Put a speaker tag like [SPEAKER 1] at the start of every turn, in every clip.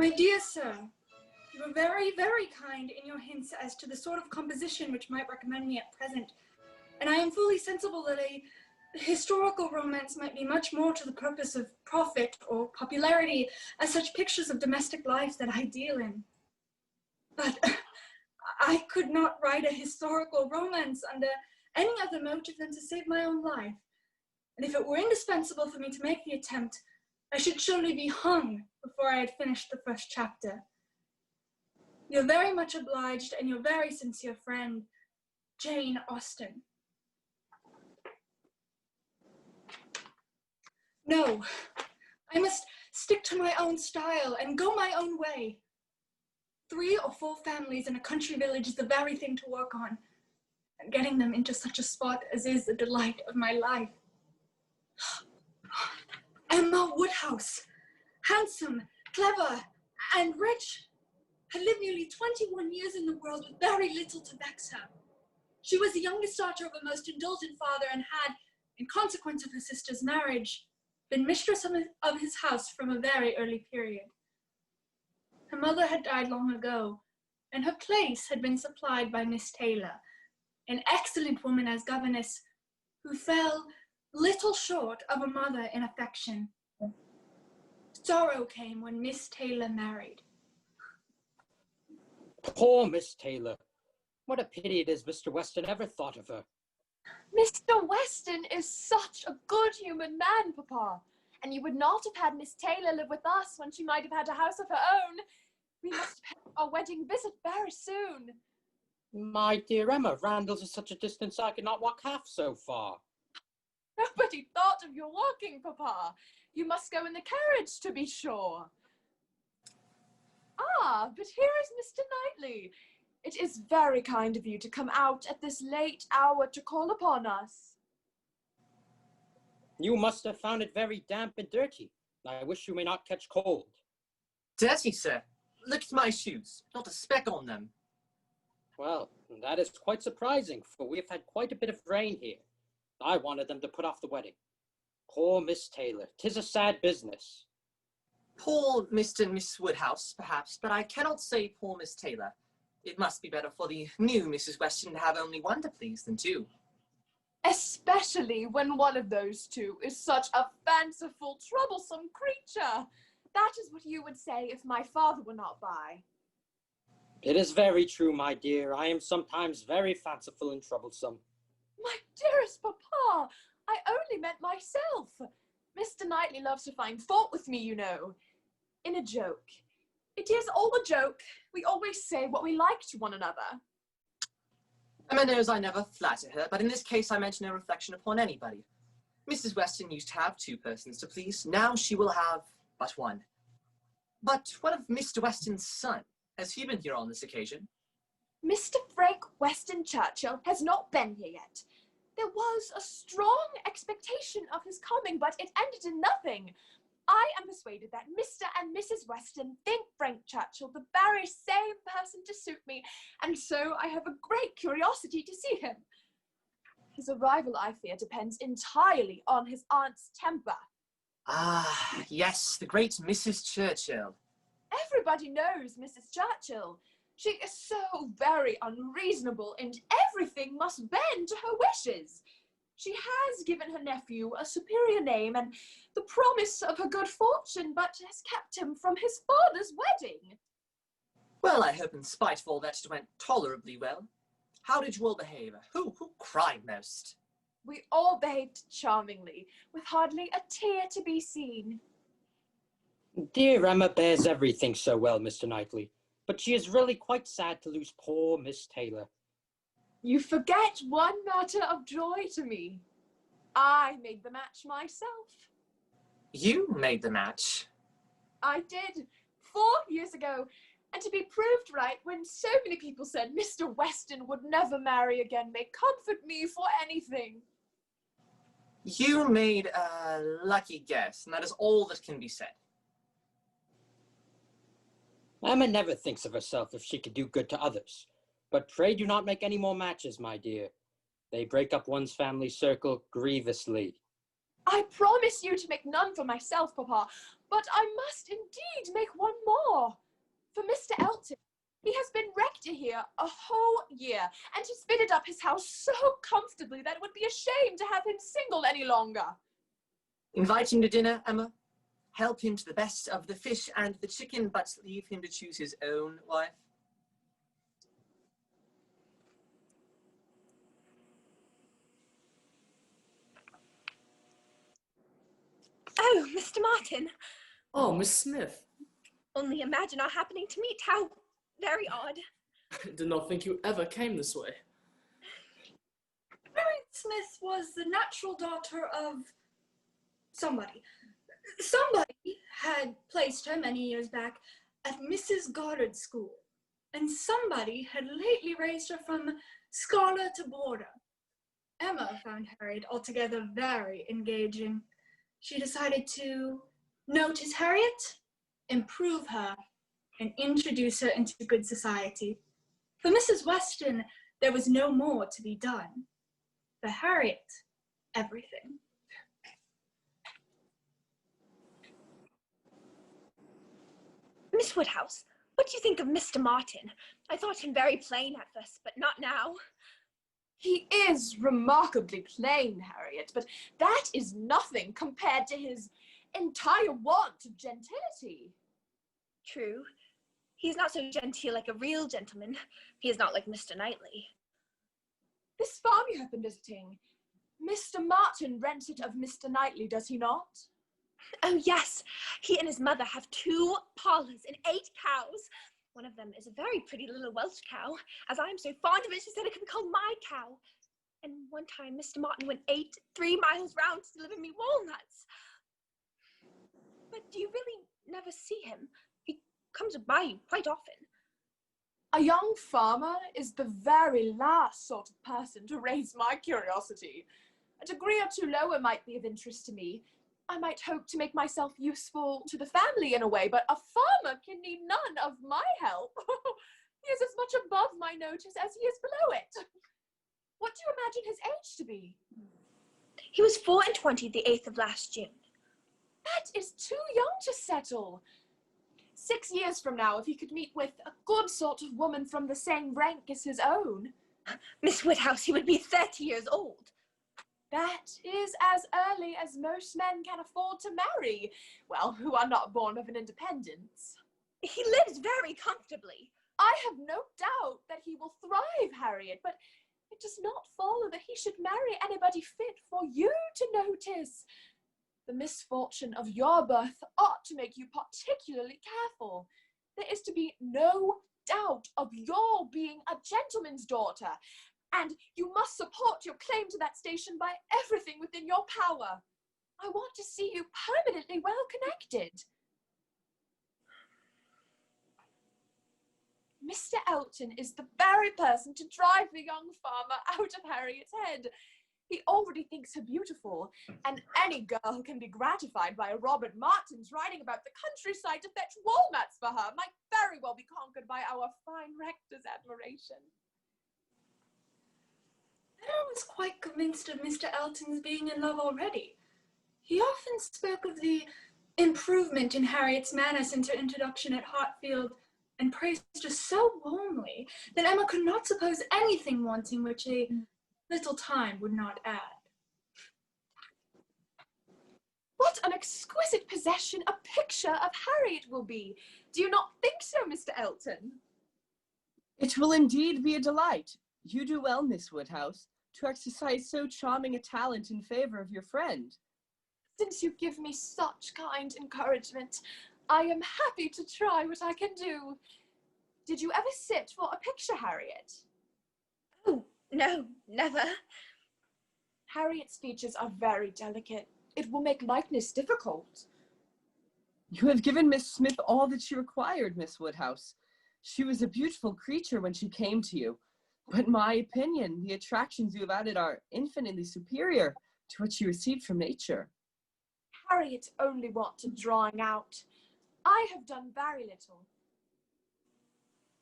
[SPEAKER 1] My dear sir, you were very, very kind in your hints as to the sort of composition which might recommend me at present, and I am fully sensible that a historical romance might be much more to the purpose of profit or popularity, as such pictures of domestic life that I deal in. But I could not write a historical romance under any other motive than to save my own life. And if it were indispensable for me to make the attempt, I should surely be hung before I had finished the first chapter. You're very much obliged, and your very sincere friend, Jane Austen. No, I must stick to my own style and go my own way. 3 or 4 families in a country village is the very thing to work on, and getting them into such a spot as is the delight of my life. Emma Woodhouse, handsome, clever, and rich, had lived nearly 21 years in the world with very little to vex her. She was the youngest daughter of a most indulgent father and had, in consequence of her sister's marriage, been mistress of his house from a very early period. Her mother had died long ago, and her place had been supplied by Miss Taylor, an excellent woman as governess, who fell little short of a mother in affection. Sorrow came when Miss Taylor married.
[SPEAKER 2] Poor Miss Taylor. What a pity it is Mr. Weston ever thought of her.
[SPEAKER 3] Mr. Weston is such a good human man, Papa. And you would not have had Miss Taylor live with us when she might have had a house of her own. We must pay our wedding visit very soon.
[SPEAKER 2] My dear Emma, Randalls is such a distance I could not walk half so far.
[SPEAKER 3] Nobody thought of your walking, Papa. You must go in the carriage, to be sure. Ah, but here is Mr. Knightley. It is very kind of you to come out at this late hour to call upon us.
[SPEAKER 2] You must have found it very damp and dirty. I wish you may not catch cold.
[SPEAKER 4] Dirty, sir? Look at my shoes. Not a speck on them.
[SPEAKER 2] Well, that is quite surprising, for we have had quite a bit of rain here. I wanted them to put off the wedding. Poor Miss Taylor. 'Tis a sad business.
[SPEAKER 4] Poor Mr. and Miss Woodhouse, perhaps, but I cannot say poor Miss Taylor. It must be better for the new Mrs. Weston to have only one to please than 2.
[SPEAKER 3] Especially when one of those 2 is such a fanciful, troublesome creature. That is what you would say if my father were not by.
[SPEAKER 2] It is very true, my dear. I am sometimes very fanciful and troublesome.
[SPEAKER 3] My dearest Papa, I only meant myself. Mr. Knightley loves to find fault with me, you know. In a joke. It is all a joke. We always say what we like to one another.
[SPEAKER 4] Emma knows I never flatter her, but in this case I meant no reflection upon anybody. Mrs. Weston used to have 2 persons to please. Now she will have but 1. But what of Mr. Weston's son? Has he been here on this occasion?
[SPEAKER 3] Mr. Frank Weston Churchill has not been here yet. There was a strong expectation of his coming, but it ended in nothing. I am persuaded that Mr. and Mrs. Weston think Frank Churchill the very same person to suit me, and so I have a great curiosity to see him. His arrival, I fear, depends entirely on his aunt's temper.
[SPEAKER 4] Ah, yes, the great Mrs. Churchill.
[SPEAKER 3] Everybody knows Mrs. Churchill. She is so very unreasonable, and everything must bend to her wishes. She has given her nephew a superior name and the promise of her good fortune, but has kept him from his father's wedding.
[SPEAKER 4] Well, I hope in spite of all that it went tolerably well. How did you all behave? Who cried most?
[SPEAKER 3] We all behaved charmingly, with hardly a tear to be seen.
[SPEAKER 2] Dear Emma bears everything so well, Mr. Knightley, but she is really quite sad to lose poor Miss Taylor.
[SPEAKER 3] You forget one matter of joy to me. I made the match myself.
[SPEAKER 4] You made the match?
[SPEAKER 3] I did, 4 years ago, and to be proved right when so many people said Mr. Weston would never marry again may comfort me for anything.
[SPEAKER 4] You made a lucky guess, and that is all that can be said.
[SPEAKER 2] Emma never thinks of herself if she could do good to others. But pray do not make any more matches, my dear. They break up one's family circle grievously.
[SPEAKER 3] I promise you to make none for myself, Papa, but I must indeed make one more. For Mr. Elton. He has been rector here a whole year, and he's fitted up his house so comfortably that it would be a shame to have him single any longer.
[SPEAKER 4] Invite him to dinner, Emma. Help him to the best of the fish and the chicken, but leave him to choose his own wife.
[SPEAKER 5] Oh, Mr. Martin.
[SPEAKER 6] Oh, Miss Smith.
[SPEAKER 5] Only imagine our happening to meet. How very odd.
[SPEAKER 6] I did not think you ever came this way.
[SPEAKER 1] Harriet Smith was the natural daughter of somebody. Somebody had placed her many years back at Mrs. Goddard's school, and somebody had lately raised her from scholar to boarder. Emma found Harriet altogether very engaging. She decided to notice Harriet, improve her, and introduce her into good society. For Mrs. Weston, there was no more to be done. For Harriet, everything.
[SPEAKER 5] Miss Woodhouse, what do you think of Mr. Martin? I thought him very plain at first, but not now.
[SPEAKER 3] He is remarkably plain, Harriet, but that is nothing compared to his entire want of gentility.
[SPEAKER 5] True. He is not so genteel like a real gentleman. He is not like Mr. Knightley.
[SPEAKER 3] This farm you have been visiting, Mr. Martin rents it of Mr. Knightley, does he not?
[SPEAKER 5] Oh, yes. He and his mother have 2 parlours and 8 cows. One of them is a very pretty little Welsh cow. As I am so fond of it, she said it could be called my cow. And one time, Mr. Martin went 3 miles round to deliver me walnuts. But do you really never see him? He comes by you quite often.
[SPEAKER 3] A young farmer is the very last sort of person to raise my curiosity. A degree or 2 lower might be of interest to me. I might hope to make myself useful to the family in a way, but a farmer can need none of my help. He is as much above my notice as he is below it. What do you imagine his age to be?
[SPEAKER 5] He was 24 the 8th of last June.
[SPEAKER 3] That is too young to settle. 6 years from now, if he could meet with a good sort of woman from the same rank as his own.
[SPEAKER 5] Miss Woodhouse, he would be 30 years old.
[SPEAKER 3] That is as early as most men can afford to marry. Well, who are not born of an independence.
[SPEAKER 5] He lives very comfortably.
[SPEAKER 3] I have no doubt that he will thrive, Harriet, but it does not follow that he should marry anybody fit for you to notice. The misfortune of your birth ought to make you particularly careful. There is to be no doubt of your being a gentleman's daughter, and you must support your claim to that station by everything within your power. I want to see you permanently well connected. Mr. Elton is the very person to drive the young farmer out of Harriet's head. He already thinks her beautiful, and any girl who can be gratified by a Robert Martin's riding about the countryside to fetch walnuts for her might very well be conquered by our fine rector's admiration.
[SPEAKER 1] Emma was quite convinced of Mr. Elton's being in love already. He often spoke of the improvement in Harriet's manner since her introduction at Hartfield, and praised her so warmly that Emma could not suppose anything wanting which a little time would not add.
[SPEAKER 3] What an exquisite possession a picture of Harriet will be. Do you not think so, Mr. Elton?
[SPEAKER 7] It will indeed be a delight. You do well, Miss Woodhouse, to exercise so charming a talent in favor of your friend.
[SPEAKER 3] Since you give me such kind encouragement, I am happy to try what I can do. Did you ever sit for a picture, Harriet?
[SPEAKER 5] Oh, no, never.
[SPEAKER 3] Harriet's features are very delicate. It will make likeness difficult.
[SPEAKER 7] You have given Miss Smith all that she required, Miss Woodhouse. She was a beautiful creature when she came to you, but in my opinion, the attractions you have added are infinitely superior to what she received from nature.
[SPEAKER 3] Harriet only wanted drawing out. I have done very little.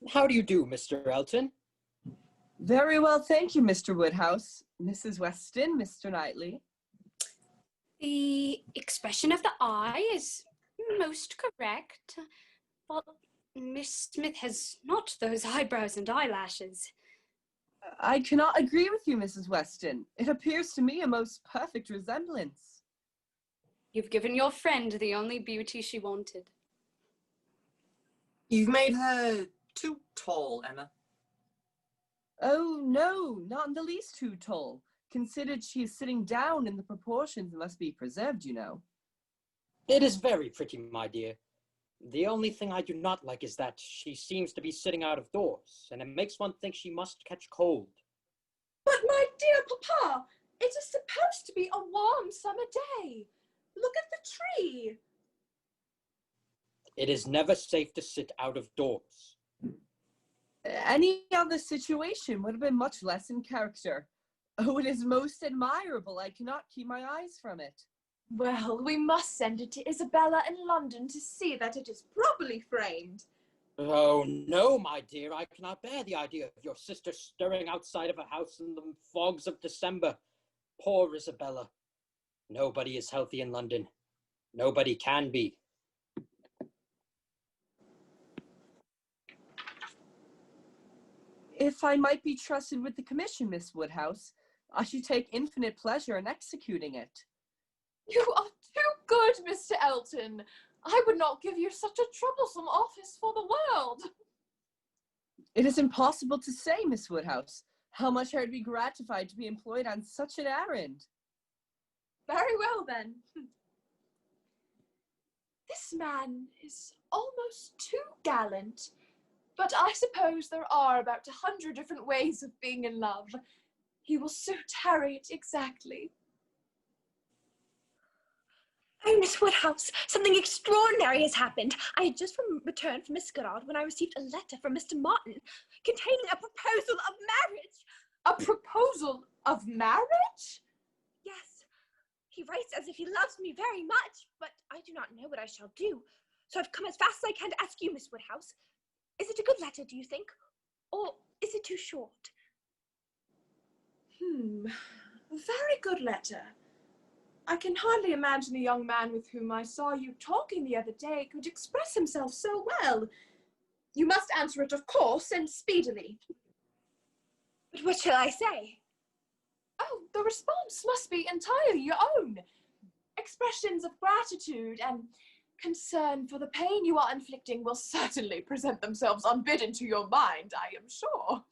[SPEAKER 2] How do you do, Mr. Elton?
[SPEAKER 7] Very well, thank you, Mr. Woodhouse. Mrs. Weston, Mr. Knightley.
[SPEAKER 8] The expression of the eye is most correct, but Miss Smith has not those eyebrows and eyelashes.
[SPEAKER 7] I cannot agree with you, Mrs. Weston. It appears to me a most perfect resemblance.
[SPEAKER 8] You've given your friend the only beauty she wanted.
[SPEAKER 4] You've made her too tall, Emma.
[SPEAKER 7] Oh, no, not in the least too tall. Considered she is sitting down and the proportions must be preserved, you know.
[SPEAKER 2] It is very pretty, my dear. The only thing I do not like is that she seems to be sitting out of doors, and it makes one think she must catch cold.
[SPEAKER 3] But my dear papa, it is supposed to be a warm summer day. Look at the tree.
[SPEAKER 2] It is never safe to sit out of doors.
[SPEAKER 7] Any other situation would have been much less in character. Oh, it is most admirable. I cannot keep my eyes from it.
[SPEAKER 3] Well, we must send it to Isabella in London to see that it is properly framed.
[SPEAKER 2] Oh, no, my dear, I cannot bear the idea of your sister stirring outside of a house in the fogs of December. Poor Isabella. Nobody is healthy in London. Nobody can be.
[SPEAKER 7] If I might be trusted with the commission, Miss Woodhouse, I should take infinite pleasure in executing it.
[SPEAKER 3] You are too good, Mr. Elton. I would not give you such a troublesome office for the world.
[SPEAKER 7] It is impossible to say, Miss Woodhouse, how much I would be gratified to be employed on such an errand.
[SPEAKER 3] Very well, then. This man is almost too gallant, but I suppose there are about 100 different ways of being in love. He will suit Harriet exactly.
[SPEAKER 5] Oh, Miss Woodhouse, something extraordinary has happened. I had just returned from Miss Goddard when I received a letter from Mr. Martin containing a proposal of marriage.
[SPEAKER 3] A proposal of marriage?
[SPEAKER 5] Yes. He writes as if he loves me very much, but I do not know what I shall do. So I've come as fast as I can to ask you, Miss Woodhouse. Is it a good letter, do you think? Or is it too short?
[SPEAKER 3] Very good letter. I can hardly imagine the young man with whom I saw you talking the other day could express himself so well. You must answer it, of course, and speedily.
[SPEAKER 5] But what shall I say?
[SPEAKER 3] Oh, the response must be entirely your own. Expressions of gratitude and concern for the pain you are inflicting will certainly present themselves unbidden to your mind, I am sure.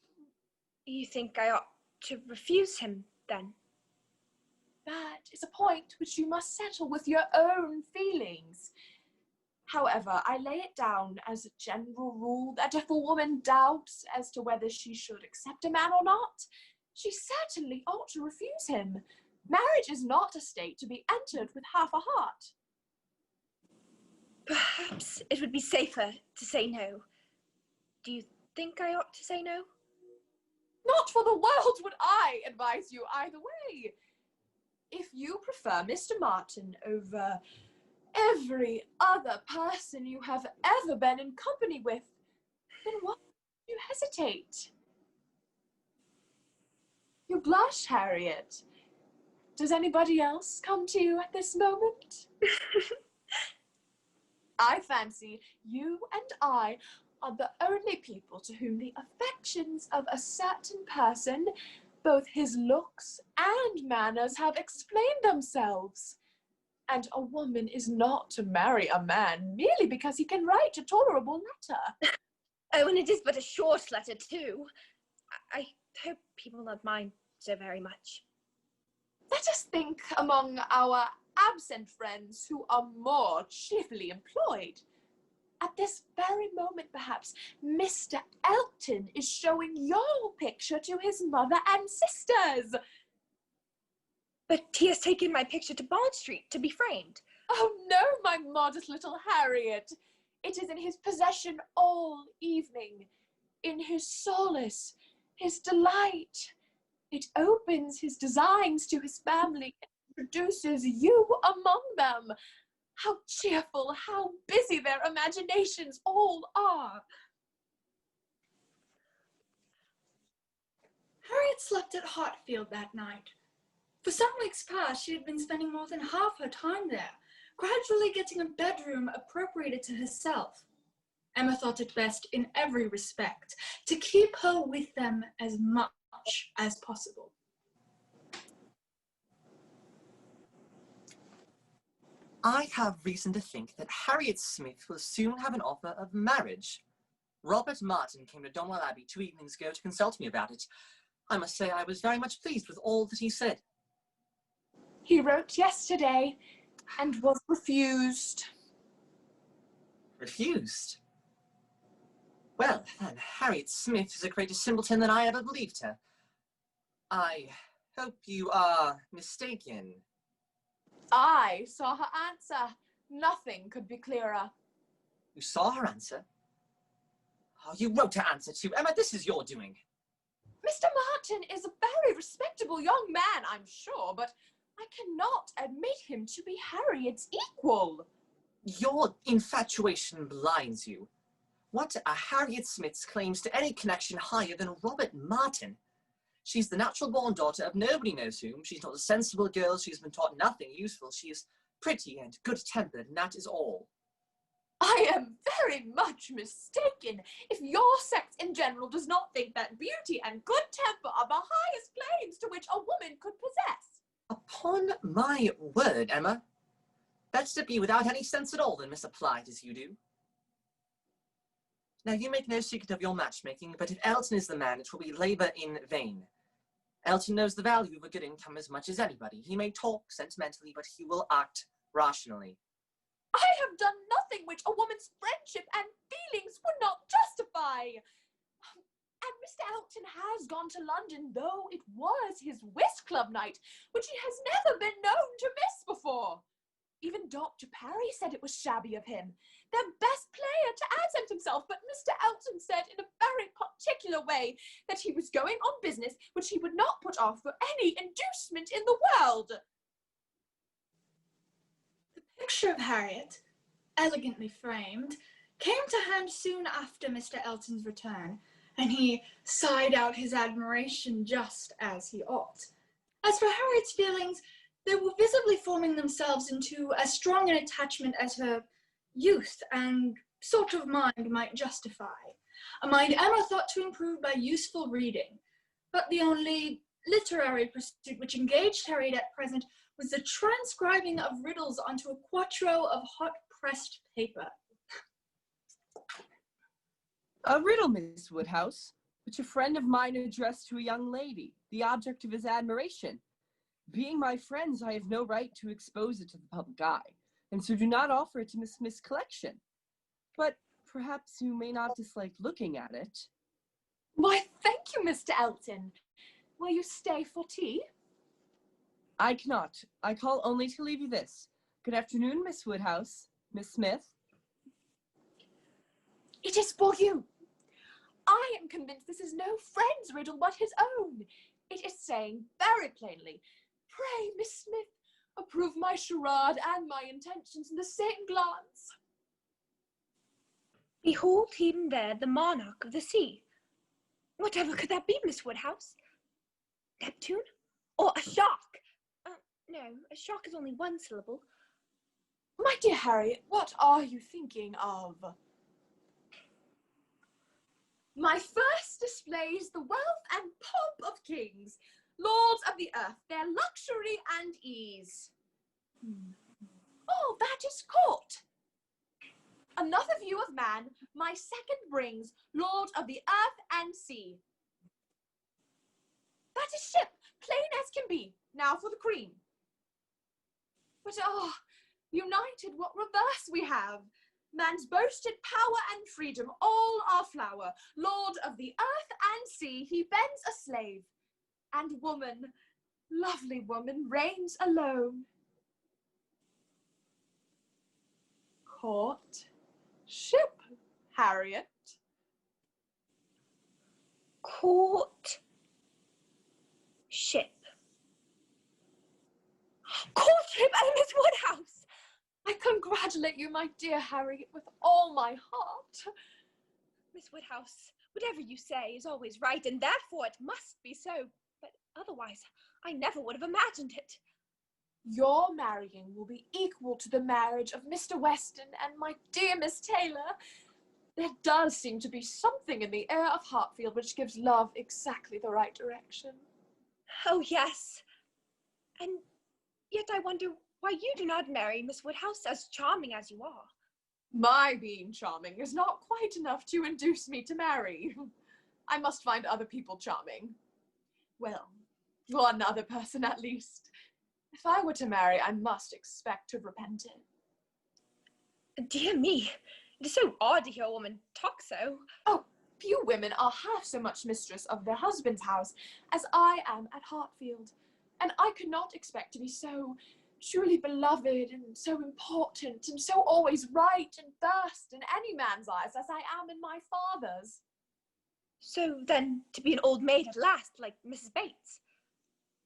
[SPEAKER 5] You think I ought to refuse him, then?
[SPEAKER 3] That is a point which you must settle with your own feelings. However, I lay it down as a general rule that if a woman doubts as to whether she should accept a man or not, she certainly ought to refuse him. Marriage is not a state to be entered with half a heart.
[SPEAKER 5] Perhaps it would be safer to say no. Do you think I ought to say no?
[SPEAKER 3] Not for the world would I advise you either way. If you prefer Mr. Martin over every other person you have ever been in company with, then why do you hesitate? You blush, Harriet. Does anybody else come to you at this moment? I fancy you and I are the only people to whom the affections of a certain person, both his looks and manners, have explained themselves. And a woman is not to marry a man merely because he can write a tolerable letter.
[SPEAKER 5] Oh, and it is but a short letter, too. I hope people won't mind so very much.
[SPEAKER 3] Let us think among our absent friends who are more cheerfully employed. At this very moment, perhaps, Mr. Elton is showing your picture to his mother and sisters.
[SPEAKER 5] But he has taken my picture to Bond Street to be framed.
[SPEAKER 3] Oh no, my modest little Harriet. It is in his possession all evening, in his solace, his delight. It opens his designs to his family and introduces you among them. How cheerful, how busy their imaginations all are.
[SPEAKER 1] Harriet slept at Hartfield that night. For some weeks past, she had been spending more than half her time there, gradually getting a bedroom appropriated to herself. Emma thought it best in every respect to keep her with them as much as possible.
[SPEAKER 4] I have reason to think that Harriet Smith will soon have an offer of marriage. Robert Martin came to Donwell Abbey 2 evenings ago to consult me about it. I must say I was very much pleased with all that he said.
[SPEAKER 3] He wrote yesterday and was refused.
[SPEAKER 4] Refused? Well, then, Harriet Smith is a greater simpleton than I ever believed her. I hope you are mistaken.
[SPEAKER 3] I saw her answer. Nothing could be clearer.
[SPEAKER 4] You saw her answer? Oh, you wrote her answer too. Emma, this is your doing.
[SPEAKER 3] Mr. Martin is a very respectable young man, I'm sure, but I cannot admit him to be Harriet's equal.
[SPEAKER 4] Your infatuation blinds you. What are Harriet Smith's claims to any connection higher than Robert Martin? She's the natural-born daughter of nobody knows whom. She's not a sensible girl. She's been taught nothing useful. She is pretty and good-tempered, and that is all.
[SPEAKER 3] I am very much mistaken if your sex in general does not think that beauty and good temper are the highest claims to which a woman could possess.
[SPEAKER 4] Upon my word, Emma. Better to be without any sense at all than misapplied as you do. Now, you make no secret of your matchmaking, but if Elton is the man, it will be labour in vain. Elton knows the value of a good income as much as anybody. He may talk sentimentally, but he will act rationally.
[SPEAKER 3] I have done nothing which a woman's friendship and feelings would not justify. And Mr. Elton has gone to London, though it was his whist club night, which he has never been known to miss before. Even Dr. Parry said it was shabby of him, their best player, to absent himself, but Mr. Elton said in a very particular way that he was going on business which he would not put off for any inducement in the world.
[SPEAKER 1] The picture of Harriet, elegantly framed, came to hand soon after Mr. Elton's return, and he sighed out his admiration just as he ought. As for Harriet's feelings, they were visibly forming themselves into as strong an attachment as her youth and sort of mind might justify, a mind Emma thought to improve by useful reading. But the only literary pursuit which engaged Harriet at present was the transcribing of riddles onto a quarto of hot-pressed paper.
[SPEAKER 7] A riddle, Miss Woodhouse, which a friend of mine addressed to a young lady, the object of his admiration. Being my friends, I have no right to expose it to the public eye, and so do not offer it to Miss Smith's collection. But perhaps you may not dislike looking at it.
[SPEAKER 3] Why, thank you, Mr. Elton. Will you stay for tea?
[SPEAKER 7] I cannot. I call only to leave you this. Good afternoon, Miss Woodhouse. Miss Smith.
[SPEAKER 3] It is for you. I am convinced this is no friend's riddle, but his own. It is saying very plainly, pray, Miss Smith, approve my charade and my intentions in the same glance.
[SPEAKER 5] Behold him there, the monarch of the sea. Whatever could that be, Miss Woodhouse? Neptune? Or a shark? No, a shark is only one syllable.
[SPEAKER 3] My dear Harriet, what are you thinking of? My first displays the wealth and pomp of kings, lords of the earth, their luxury and ease. Oh, that is court. Another view of man, my second brings, lord of the earth and sea. That is ship, plain as can be. Now for the cream. But united, what reverse we have. Man's boasted power and freedom, all our flower. Lord of the earth and sea, he bends a slave. And woman, lovely woman, reigns alone. Court, ship, Harriet.
[SPEAKER 5] Court, ship. Courtship and Miss Woodhouse!
[SPEAKER 3] I congratulate you, my dear Harriet, with all my heart.
[SPEAKER 5] Miss Woodhouse, whatever you say is always right, and therefore it must be so. But Otherwise, I never would have imagined it.
[SPEAKER 3] Your marrying will be equal to the marriage of Mr. Weston and my dear Miss Taylor. There does seem to be something in the air of Hartfield which gives love exactly the right direction.
[SPEAKER 5] Oh, yes. And yet I wonder why you do not marry Miss Woodhouse, as charming as you are.
[SPEAKER 3] My being charming is not quite enough to induce me to marry. I must find other people charming. Well, one other person at least. If I were to marry, I must expect to have repented.
[SPEAKER 5] Dear me, it is so odd to hear a woman talk so.
[SPEAKER 3] Oh, few women are half so much mistress of their husband's house as I am at Hartfield, and I could not expect to be so truly beloved and so important and so always right and first in any man's eyes as I am in my father's.
[SPEAKER 5] So then, to be an old maid at last, like Mrs. Bates.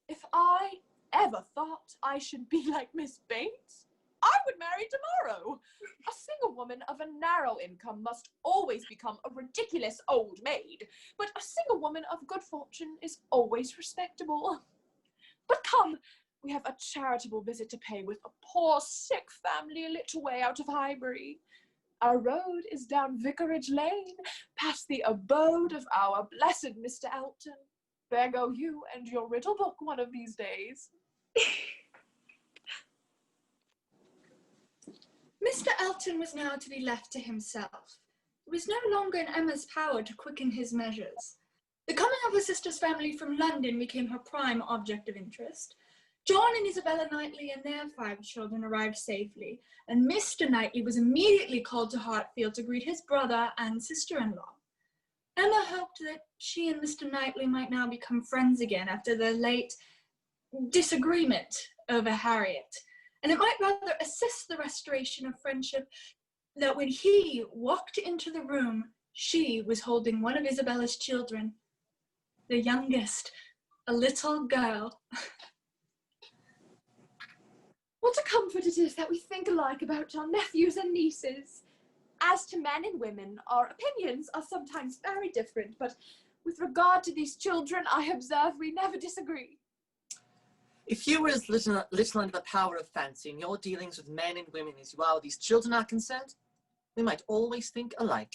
[SPEAKER 3] If I ever thought I should be like Miss Bates, I would marry tomorrow. A single woman of a narrow income must always become a ridiculous old maid, but a single woman of good fortune is always respectable. But come, we have a charitable visit to pay with a poor sick family a little way out of Highbury. Our road is down Vicarage Lane, past the abode of our blessed Mr. Elton. There go you and your riddle book one of these days.
[SPEAKER 1] Mr. Elton was now to be left to himself. It was no longer in Emma's power to quicken his measures. The coming of her sister's family from London became her prime object of interest. John and Isabella Knightley and their 5 children arrived safely, and Mr. Knightley was immediately called to Hartfield to greet his brother and sister-in-law. Emma hoped that she and Mr. Knightley might now become friends again after their late disagreement over Harriet, and it might rather assist the restoration of friendship that when he walked into the room, she was holding one of Isabella's children, the youngest, a little girl.
[SPEAKER 3] What a comfort it is that we think alike about our nephews and nieces. As to men and women, our opinions are sometimes very different, but with regard to these children, I observe we never disagree.
[SPEAKER 4] If you were as little under the power of fancy in your dealings with men and women as you are with these children are concerned, we might always think alike.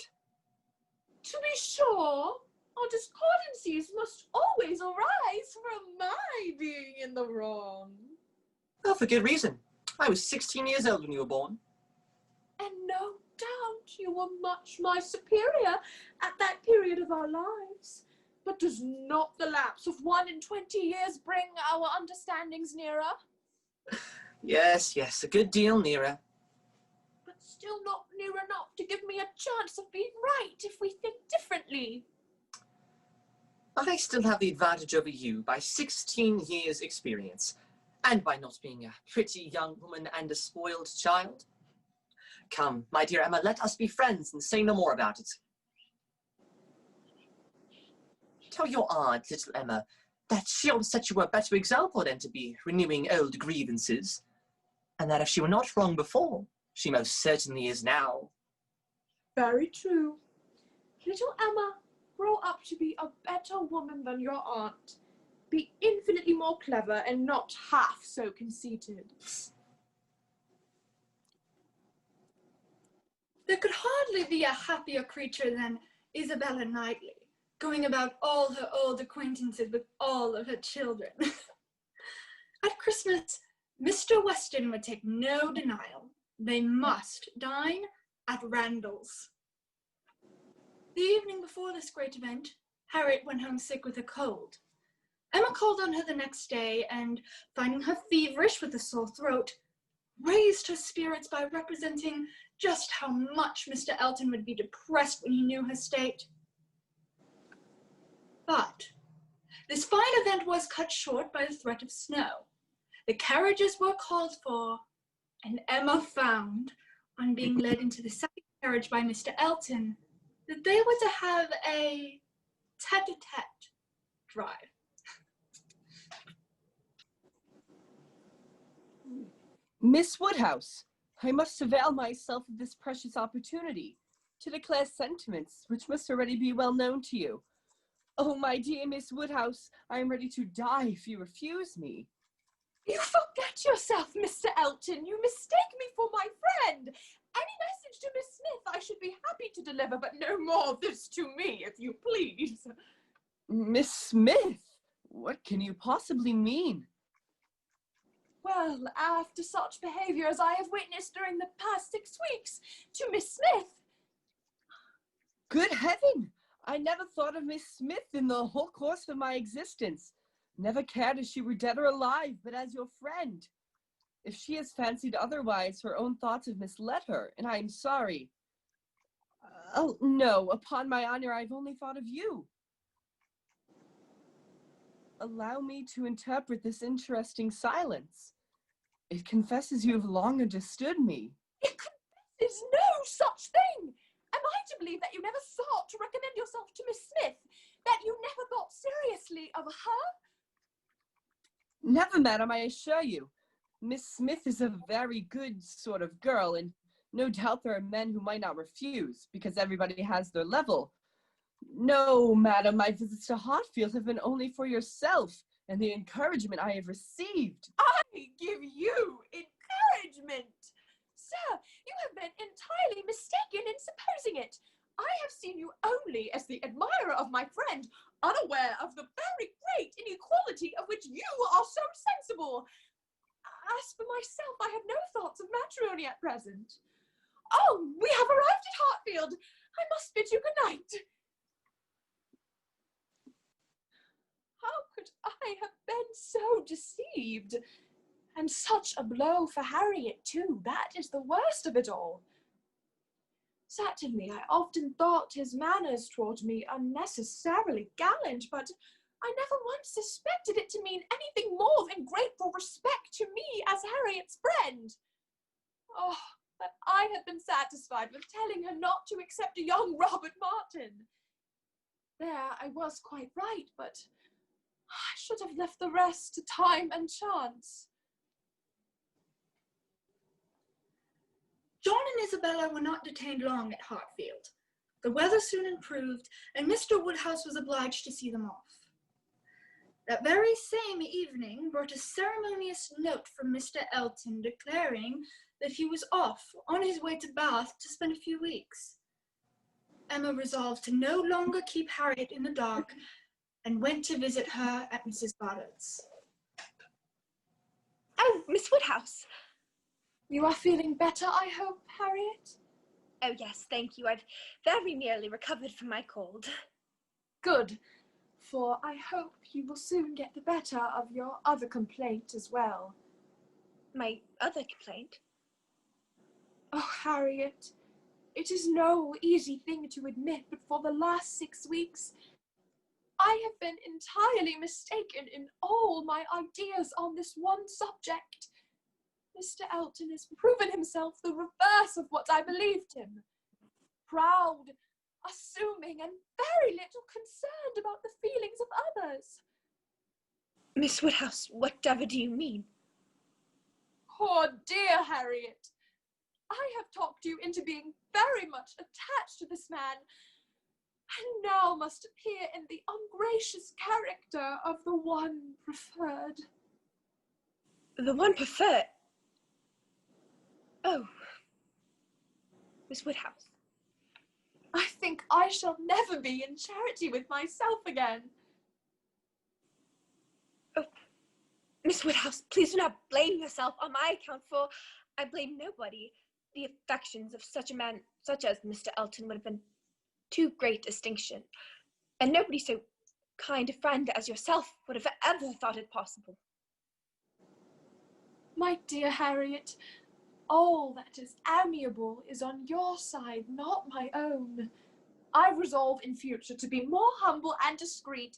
[SPEAKER 3] To be sure, our discordancies must always arise from my being in the wrong.
[SPEAKER 4] Well, for good reason. I was 16 years old when you were born.
[SPEAKER 3] And no doubt you were much my superior at that period of our lives. But does not the lapse of 1 in 20 years bring our understandings nearer?
[SPEAKER 4] Yes, a good deal nearer.
[SPEAKER 3] But still not near enough to give me a chance of being right if we think differently.
[SPEAKER 4] I still have the advantage over you by 16 years' experience, and by not being a pretty young woman and a spoiled child. Come, my dear Emma, let us be friends and say no more about it. Tell your aunt, little Emma, that she'll set you a better example than to be renewing old grievances, and that if she were not wrong before, she most certainly is now.
[SPEAKER 3] Very true. Little Emma, grow up to be a better woman than your aunt. Be infinitely more clever and not half so conceited.
[SPEAKER 1] There could hardly be a happier creature than Isabella Knightley, going about all her old acquaintances with all of her children. At Christmas, Mr. Weston would take no denial. They must dine at Randall's. The evening before this great event, Harriet went home sick with a cold. Emma called on her the next day and, finding her feverish with a sore throat, raised her spirits by representing just how much Mr. Elton would be depressed when he knew her state. But this fine event was cut short by the threat of snow. The carriages were called for, and Emma found, on being led into the second carriage by Mr. Elton, that they were to have a tete-a-tete drive.
[SPEAKER 7] Miss Woodhouse, I must avail myself of this precious opportunity to declare sentiments which must already be well known to you. Oh, my dear Miss Woodhouse, I am ready to die if you refuse me.
[SPEAKER 3] You forget yourself, Mr. Elton. You mistake me for my friend. Any message to Miss Smith I should be happy to deliver, but no more of this to me, if you please.
[SPEAKER 7] Miss Smith? What can you possibly mean?
[SPEAKER 3] Well, after such behavior as I have witnessed during the past 6 weeks to Miss Smith.
[SPEAKER 7] Good heaven! I never thought of Miss Smith in the whole course of my existence. Never cared if she were dead or alive, but as your friend. If she has fancied otherwise, her own thoughts have misled her, and I am sorry. Oh, no, upon my honor, I've only thought of you. Allow me to interpret this interesting silence. It confesses you have long understood me.
[SPEAKER 3] It confesses no such thing. Am I to believe that you never sought to recommend yourself to Miss Smith? That you never thought seriously of her?
[SPEAKER 7] Never, madam, I assure you. Miss Smith is a very good sort of girl, and no doubt there are men who might not refuse, because everybody has their level. No, madam, my visits to Hartfield have been only for yourself and the encouragement I have received.
[SPEAKER 3] I give you encouragement. Sir, you have been entirely mistaken in supposing it. I have seen you only as the admirer of my friend, unaware of the very great inequality of which you are so sensible. As for myself, I have no thoughts of matrimony at present. Oh, we have arrived at Hartfield. I must bid you good night. How could I have been so deceived? And such a blow for Harriet, too. That is the worst of it all. Certainly, I often thought his manners toward me unnecessarily gallant, but I never once suspected it to mean anything more than grateful respect to me as Harriet's friend. Oh, but I had been satisfied with telling her not to accept a young Robert Martin. There, I was quite right, but I should have left the rest to time and chance.
[SPEAKER 1] John and Isabella were not detained long at Hartfield. The weather soon improved, and Mr. Woodhouse was obliged to see them off. That very same evening brought a ceremonious note from Mr. Elton declaring that he was off on his way to Bath to spend a few weeks. Emma resolved to no longer keep Harriet in the dark and went to visit her at Mrs. Barrett's.
[SPEAKER 5] Oh, Miss Woodhouse.
[SPEAKER 3] You are feeling better, I hope, Harriet?
[SPEAKER 5] Oh, yes, thank you. I've very nearly recovered from my cold.
[SPEAKER 3] Good, for I hope you will soon get the better of your other complaint as well.
[SPEAKER 5] My other complaint?
[SPEAKER 3] Oh, Harriet, it is no easy thing to admit, but for the last 6 weeks, I have been entirely mistaken in all my ideas on this one subject. Mr. Elton has proven himself the reverse of what I believed him. Proud, assuming, and very little concerned about the feelings of others.
[SPEAKER 5] Miss Woodhouse, whatever do you mean?
[SPEAKER 3] Poor dear Harriet. I have talked you into being very much attached to this man, and now must appear in the ungracious character of the one preferred.
[SPEAKER 5] The one preferred? Oh, Miss Woodhouse.
[SPEAKER 3] I think I shall never be in charity with myself again.
[SPEAKER 5] Oh, Miss Woodhouse, please do not blame yourself on my account, for I blame nobody. The affections of such a man, such as Mr. Elton, would have been too great distinction, and nobody so kind a friend as yourself would have ever thought it possible.
[SPEAKER 3] My dear Harriet, all that is amiable is on your side, not my own. I resolve in future to be more humble and discreet,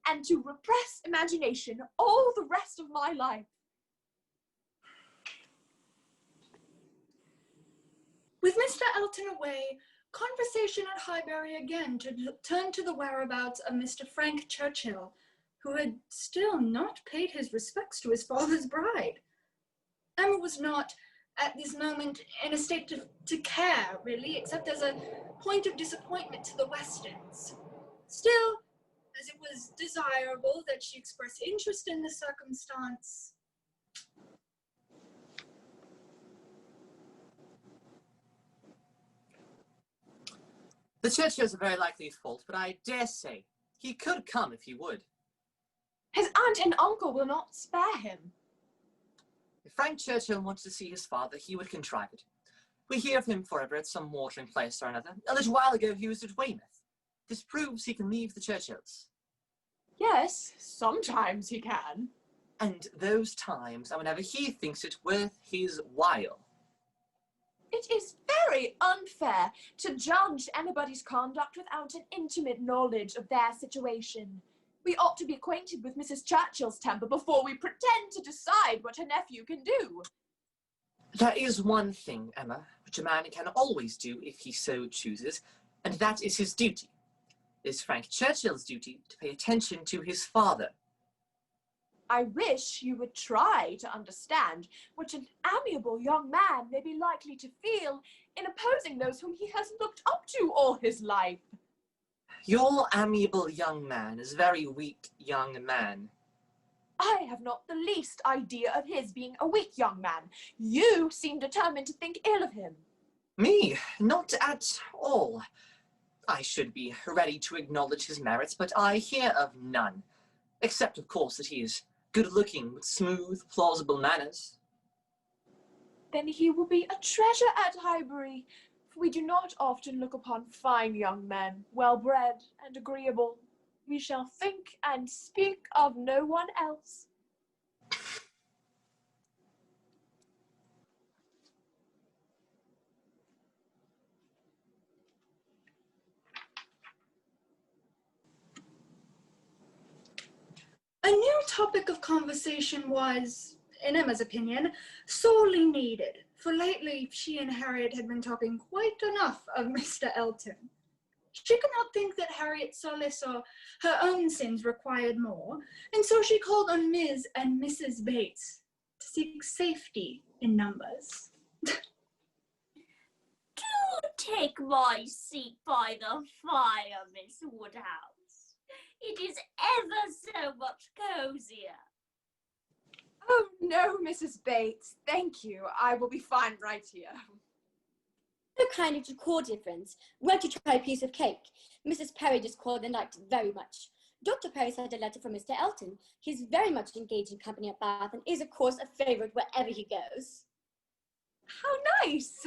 [SPEAKER 3] and to repress imagination all the rest of my life.
[SPEAKER 1] With Mr. Elton away, conversation at Highbury again turned to the whereabouts of Mr. Frank Churchill, who had still not paid his respects to his father's bride. Emma was not, at this moment, in a state to care, really, except as a point of disappointment to the Westons. Still, as it was desirable that she express interest in the circumstance.
[SPEAKER 4] The Churchills are very likely at fault, but I dare say he could come if he would.
[SPEAKER 3] His aunt and uncle will not spare him.
[SPEAKER 4] If Frank Churchill wanted to see his father, he would contrive it. We hear of him forever at some watering place or another. A little while ago he was at Weymouth. This proves he can leave the Churchills.
[SPEAKER 3] Yes, sometimes he can.
[SPEAKER 4] And those times are whenever he thinks it worth his while.
[SPEAKER 3] It is very unfair to judge anybody's conduct without an intimate knowledge of their situation. We ought to be acquainted with Mrs. Churchill's temper before we pretend to decide what her nephew can do.
[SPEAKER 4] There is one thing, Emma, which a man can always do if he so chooses, and that is his duty. It is Frank Churchill's duty to pay attention to his father.
[SPEAKER 3] I wish you would try to understand what an amiable young man may be likely to feel in opposing those whom he has looked up to all his life.
[SPEAKER 4] Your amiable young man is a very weak young man.
[SPEAKER 3] I have not the least idea of his being a weak young man. You seem determined to think ill of him.
[SPEAKER 4] Me? Not at all. I should be ready to acknowledge his merits, but I hear of none. Except, of course, that he is good-looking, with smooth, plausible manners.
[SPEAKER 3] Then he will be a treasure at Highbury, for we do not often look upon fine young men, well-bred and agreeable. We shall think and speak of no one else.
[SPEAKER 1] A new topic of conversation was, in Emma's opinion, sorely needed, for lately she and Harriet had been talking quite enough of Mr. Elton. She could not think that Harriet Solis or her own sins required more, and so she called on Ms. and Mrs. Bates to seek safety in numbers.
[SPEAKER 9] Do take my seat by the fire, Miss Woodhouse. It is ever so much cosier.
[SPEAKER 3] Oh, no, Mrs. Bates. Thank you. I will be fine right here.
[SPEAKER 10] So kind of to call, dear friends. Won't you try a piece of cake? Mrs. Perry just called and liked it very much. Dr. Perry sent a letter from Mr. Elton. He's very much engaged in company at Bath and is, of course, a favourite wherever he goes.
[SPEAKER 3] How nice!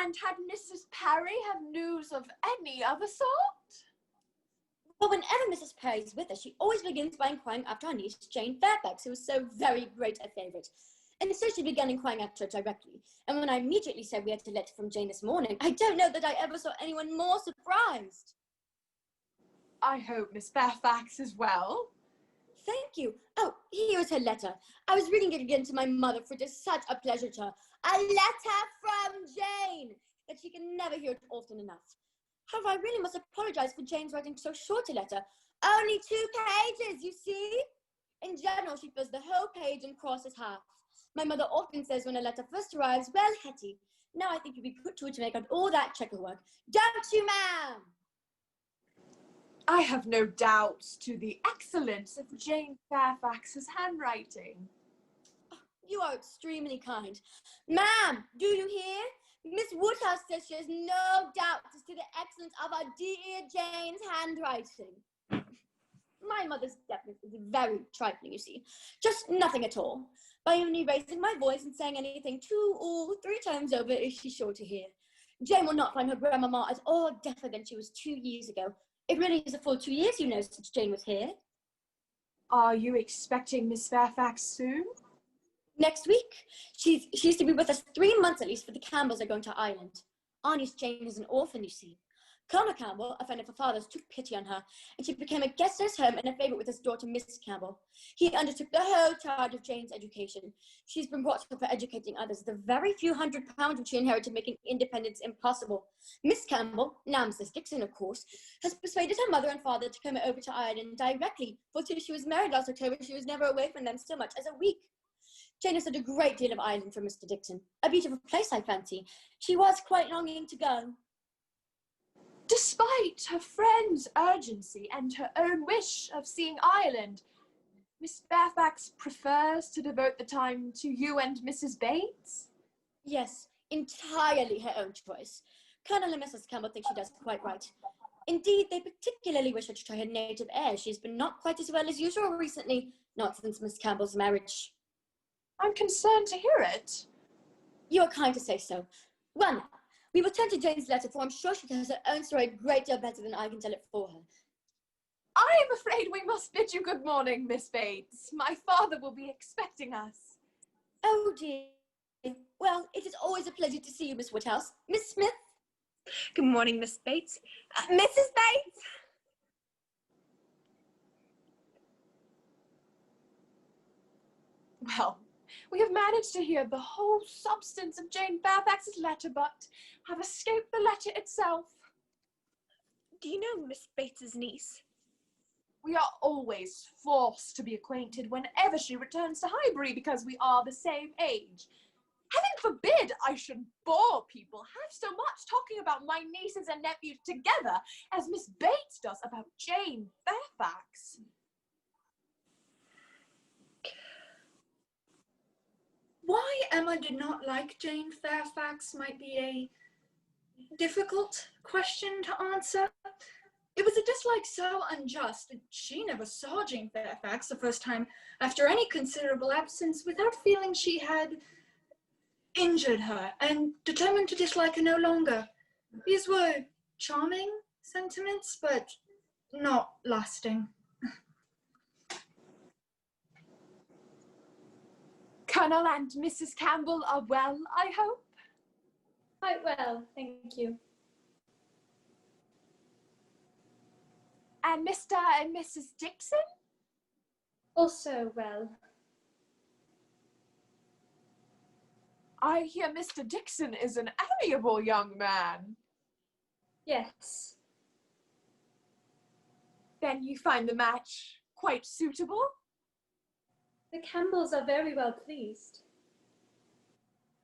[SPEAKER 3] And had Mrs. Perry have news of any other sort?
[SPEAKER 10] Well, whenever Mrs. Perry is with us, she always begins by inquiring after our niece, Jane Fairfax, who is so very great a favourite. And so she began inquiring after her directly. And when I immediately said we had a letter from Jane this morning, I don't know that I ever saw anyone more surprised.
[SPEAKER 3] I hope Miss Fairfax is well.
[SPEAKER 10] Thank you. Oh, here's her letter. I was reading it again to my mother, for it is such a pleasure to her. A letter from Jane! That she can never hear it often enough. However, I really must apologize for Jane's writing so short a letter. Only 2 pages, you see? In general, she fills the whole page and crosses half. My mother often says when a letter first arrives, well, Hetty, now I think you'd be put to it to make out all that checker work. Don't you, ma'am?
[SPEAKER 3] I have no doubts to the excellence of Jane Fairfax's handwriting.
[SPEAKER 10] Oh, you are extremely kind. Ma'am, do you hear? Miss Woodhouse says she has no doubt as to the excellence of our dear Jane's handwriting. My mother's deafness is very trifling, you see. Just nothing at all. By only raising my voice and saying anything 2 or 3 times over is she sure to hear. Jane will not find her grandmama at all deafer than she was 2 years ago. It really is a full 2 years, you know, since Jane was here.
[SPEAKER 3] Are you expecting Miss Fairfax soon?
[SPEAKER 10] Next week. She's to be with us 3 months at least, for the Campbells are going to Ireland. Our niece Jane is an orphan, you see. Colonel Campbell, a friend of her father's, took pity on her, and she became a guest at his home and a favourite with his daughter, Miss Campbell. He undertook the whole charge of Jane's education. She's been brought up for educating others, the very few £100 which she inherited, making independence impossible. Miss Campbell, now Mrs. Dixon, of course, has persuaded her mother and father to come over to Ireland directly, for till she was married last October, she was never away from them so much as a week. Jane has said a great deal of Ireland from Mr. Dixon. A beautiful place, I fancy. She was quite longing to go.
[SPEAKER 3] Despite her friend's urgency and her own wish of seeing Ireland, Miss Fairfax prefers to devote the time to you and Mrs. Bates?
[SPEAKER 10] Yes, entirely her own choice. Colonel and Mrs. Campbell think she does quite right. Indeed, they particularly wish her to try her native air. She's been not quite as well as usual recently, not since Miss Campbell's marriage.
[SPEAKER 3] I'm concerned to hear it.
[SPEAKER 10] You are kind to say so. Well, now, we will turn to Jane's letter, for I'm sure she tells her own story a great deal better than I can tell it for her.
[SPEAKER 3] I am afraid we must bid you good morning, Miss Bates. My father will be expecting us.
[SPEAKER 10] Oh, dear. Well, it is always a pleasure to see you, Miss Woodhouse. Miss Smith?
[SPEAKER 5] Good morning, Miss Bates. Mrs. Bates?
[SPEAKER 3] Well, we have managed to hear the whole substance of Jane Fairfax's letter, but have escaped the letter itself.
[SPEAKER 5] Do you know Miss Bates's niece?
[SPEAKER 3] We are always forced to be acquainted whenever she returns to Highbury because we are the same age. Heaven forbid I should bore people half so much talking about my nieces and nephews together as Miss Bates does about Jane Fairfax.
[SPEAKER 1] Why Emma did not like Jane Fairfax might be a difficult question to answer. It was a dislike so unjust that she never saw Jane Fairfax the first time after any considerable absence without feeling she had injured her and determined to dislike her no longer. These were charming sentiments, but not lasting.
[SPEAKER 3] Colonel and Mrs. Campbell are well, I hope?
[SPEAKER 11] Quite well, thank you.
[SPEAKER 3] And Mr. and Mrs. Dixon?
[SPEAKER 11] Also well.
[SPEAKER 3] I hear Mr. Dixon is an amiable young man.
[SPEAKER 11] Yes.
[SPEAKER 3] Then you find the match quite suitable?
[SPEAKER 11] The Campbells are very well pleased.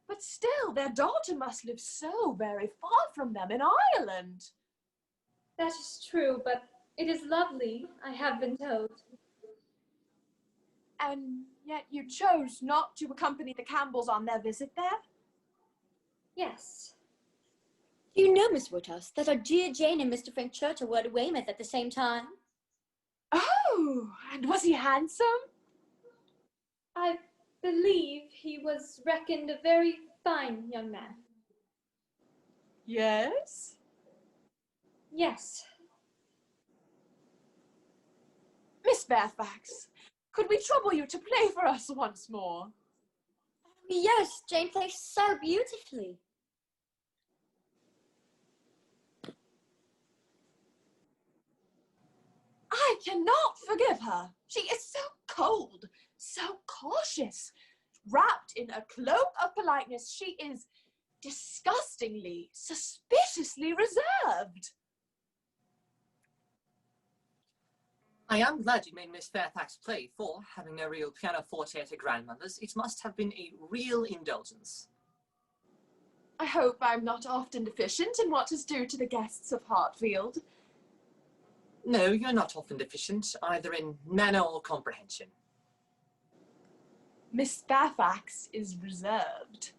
[SPEAKER 3] But still, their daughter must live so very far from them in Ireland.
[SPEAKER 11] That is true, but it is lovely, I have been told.
[SPEAKER 3] And yet you chose not to accompany the Campbells on their visit there?
[SPEAKER 11] Yes.
[SPEAKER 10] Do you know, Miss Woodhouse, that our dear Jane and Mr. Frank Churchill were at Weymouth at the same time?
[SPEAKER 3] Oh, and was he handsome?
[SPEAKER 11] I believe he was reckoned a very fine young man.
[SPEAKER 3] Yes?
[SPEAKER 11] Yes.
[SPEAKER 3] Miss Fairfax, could we trouble you to play for us once more?
[SPEAKER 10] Yes, Jane plays so beautifully.
[SPEAKER 3] I cannot forgive her. She is so cold, so cautious. Wrapped in a cloak of politeness, she is disgustingly, suspiciously reserved.
[SPEAKER 4] I am glad you made Miss Fairfax play, for, having no real pianoforte at her grandmother's, it must have been a real indulgence.
[SPEAKER 3] I hope I'm not often deficient in what is due to the guests of Hartfield.
[SPEAKER 4] No, you're not often deficient, either in manner or comprehension.
[SPEAKER 3] Miss Fairfax is reserved.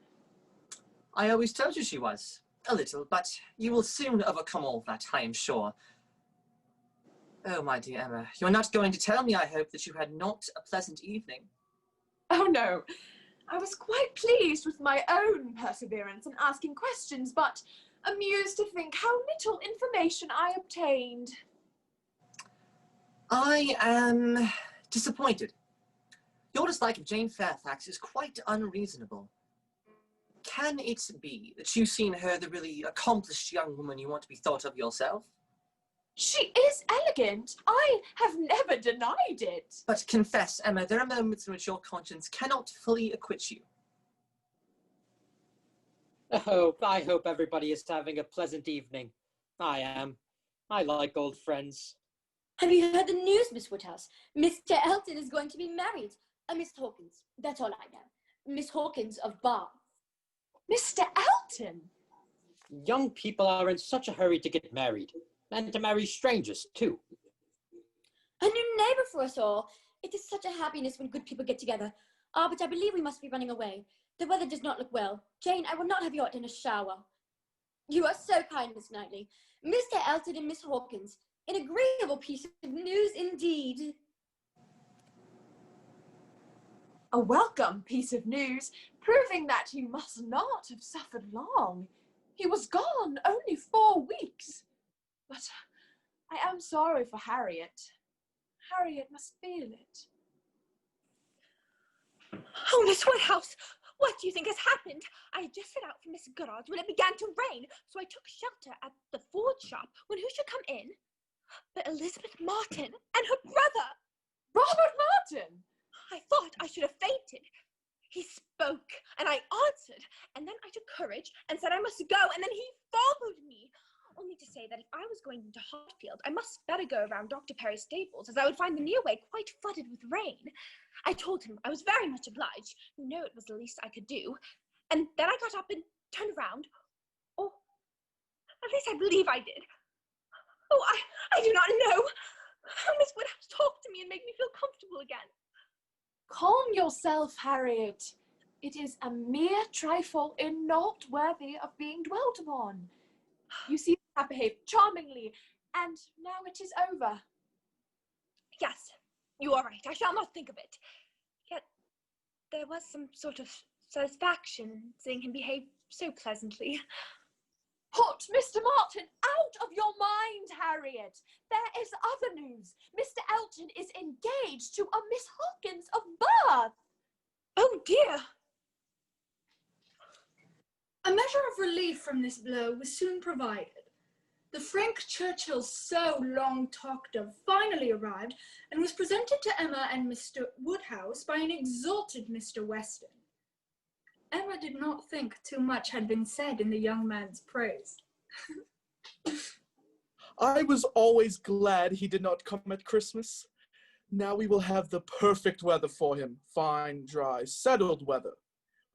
[SPEAKER 4] I always told you she was. A little, but you will soon overcome all that, I am sure. Oh, my dear Emma, you're not going to tell me, I hope, that you had not a pleasant evening.
[SPEAKER 3] Oh, no. I was quite pleased with my own perseverance in asking questions, but amused to think how little information I obtained.
[SPEAKER 4] I am disappointed. Your dislike of Jane Fairfax is quite unreasonable. Can it be that you see in her the really accomplished young woman you want to be thought of yourself?
[SPEAKER 3] She is elegant. I have never denied it.
[SPEAKER 4] But confess, Emma, there are moments in which your conscience cannot fully acquit you.
[SPEAKER 2] I hope everybody is having a pleasant evening. I am. I like old friends.
[SPEAKER 10] Have you heard the news, Miss Woodhouse? Mr. Elton is going to be married. Miss Hawkins, that's all I know. Miss Hawkins of Bath.
[SPEAKER 3] Mr. Elton?
[SPEAKER 2] Young people are in such a hurry to get married, and to marry strangers, too.
[SPEAKER 10] A new neighbor for us all. It is such a happiness when good people get together. Ah, but I believe we must be running away. The weather does not look well. Jane, I will not have you out in a shower. You are so kind, Miss Knightley. Mr. Elton and Miss Hawkins. An agreeable piece of news indeed.
[SPEAKER 3] A welcome piece of news, proving that he must not have suffered long. He was gone only 4 weeks. But I am sorry for Harriet. Harriet must feel it.
[SPEAKER 5] Oh, Miss Woodhouse, what do you think has happened? I had just set out for Miss Goddard's when it began to rain, so I took shelter at the Ford shop when who should come in but Elizabeth Martin and her brother.
[SPEAKER 3] Robert Martin!
[SPEAKER 5] I thought I should have fainted. He spoke, and I answered, and then I took courage and said I must go, and then he followed me. Only to say that if I was going into Hartfield, I must better go around Dr. Perry's stables, as I would find the near way quite flooded with rain. I told him I was very much obliged. You know it was the least I could do. And then I got up and turned around. Or at least I believe I did. Oh, I do not know. Miss Woodhouse talked to me and made me feel comfortable again.
[SPEAKER 3] Calm yourself, Harriet. It is a mere trifle and not worthy of being dwelt upon. You see, I have behaved charmingly, and now it is over.
[SPEAKER 5] Yes, you are right. I shall not think of it. Yet there was some sort of satisfaction in seeing him behave so pleasantly.
[SPEAKER 3] Put Mr. Martin out of your mind, Harriet. There is other news. Mr. Elton is engaged to a Miss Hawkins of Bath.
[SPEAKER 5] Oh, dear.
[SPEAKER 1] A measure of relief from this blow was soon provided. The Frank Churchill so long talked of finally arrived and was presented to Emma and Mr. Woodhouse by an exalted Mr. Weston. Emma did not think too much had been said in the young man's praise.
[SPEAKER 12] I was always glad he did not come at Christmas. Now we will have the perfect weather for him. Fine, dry, settled weather.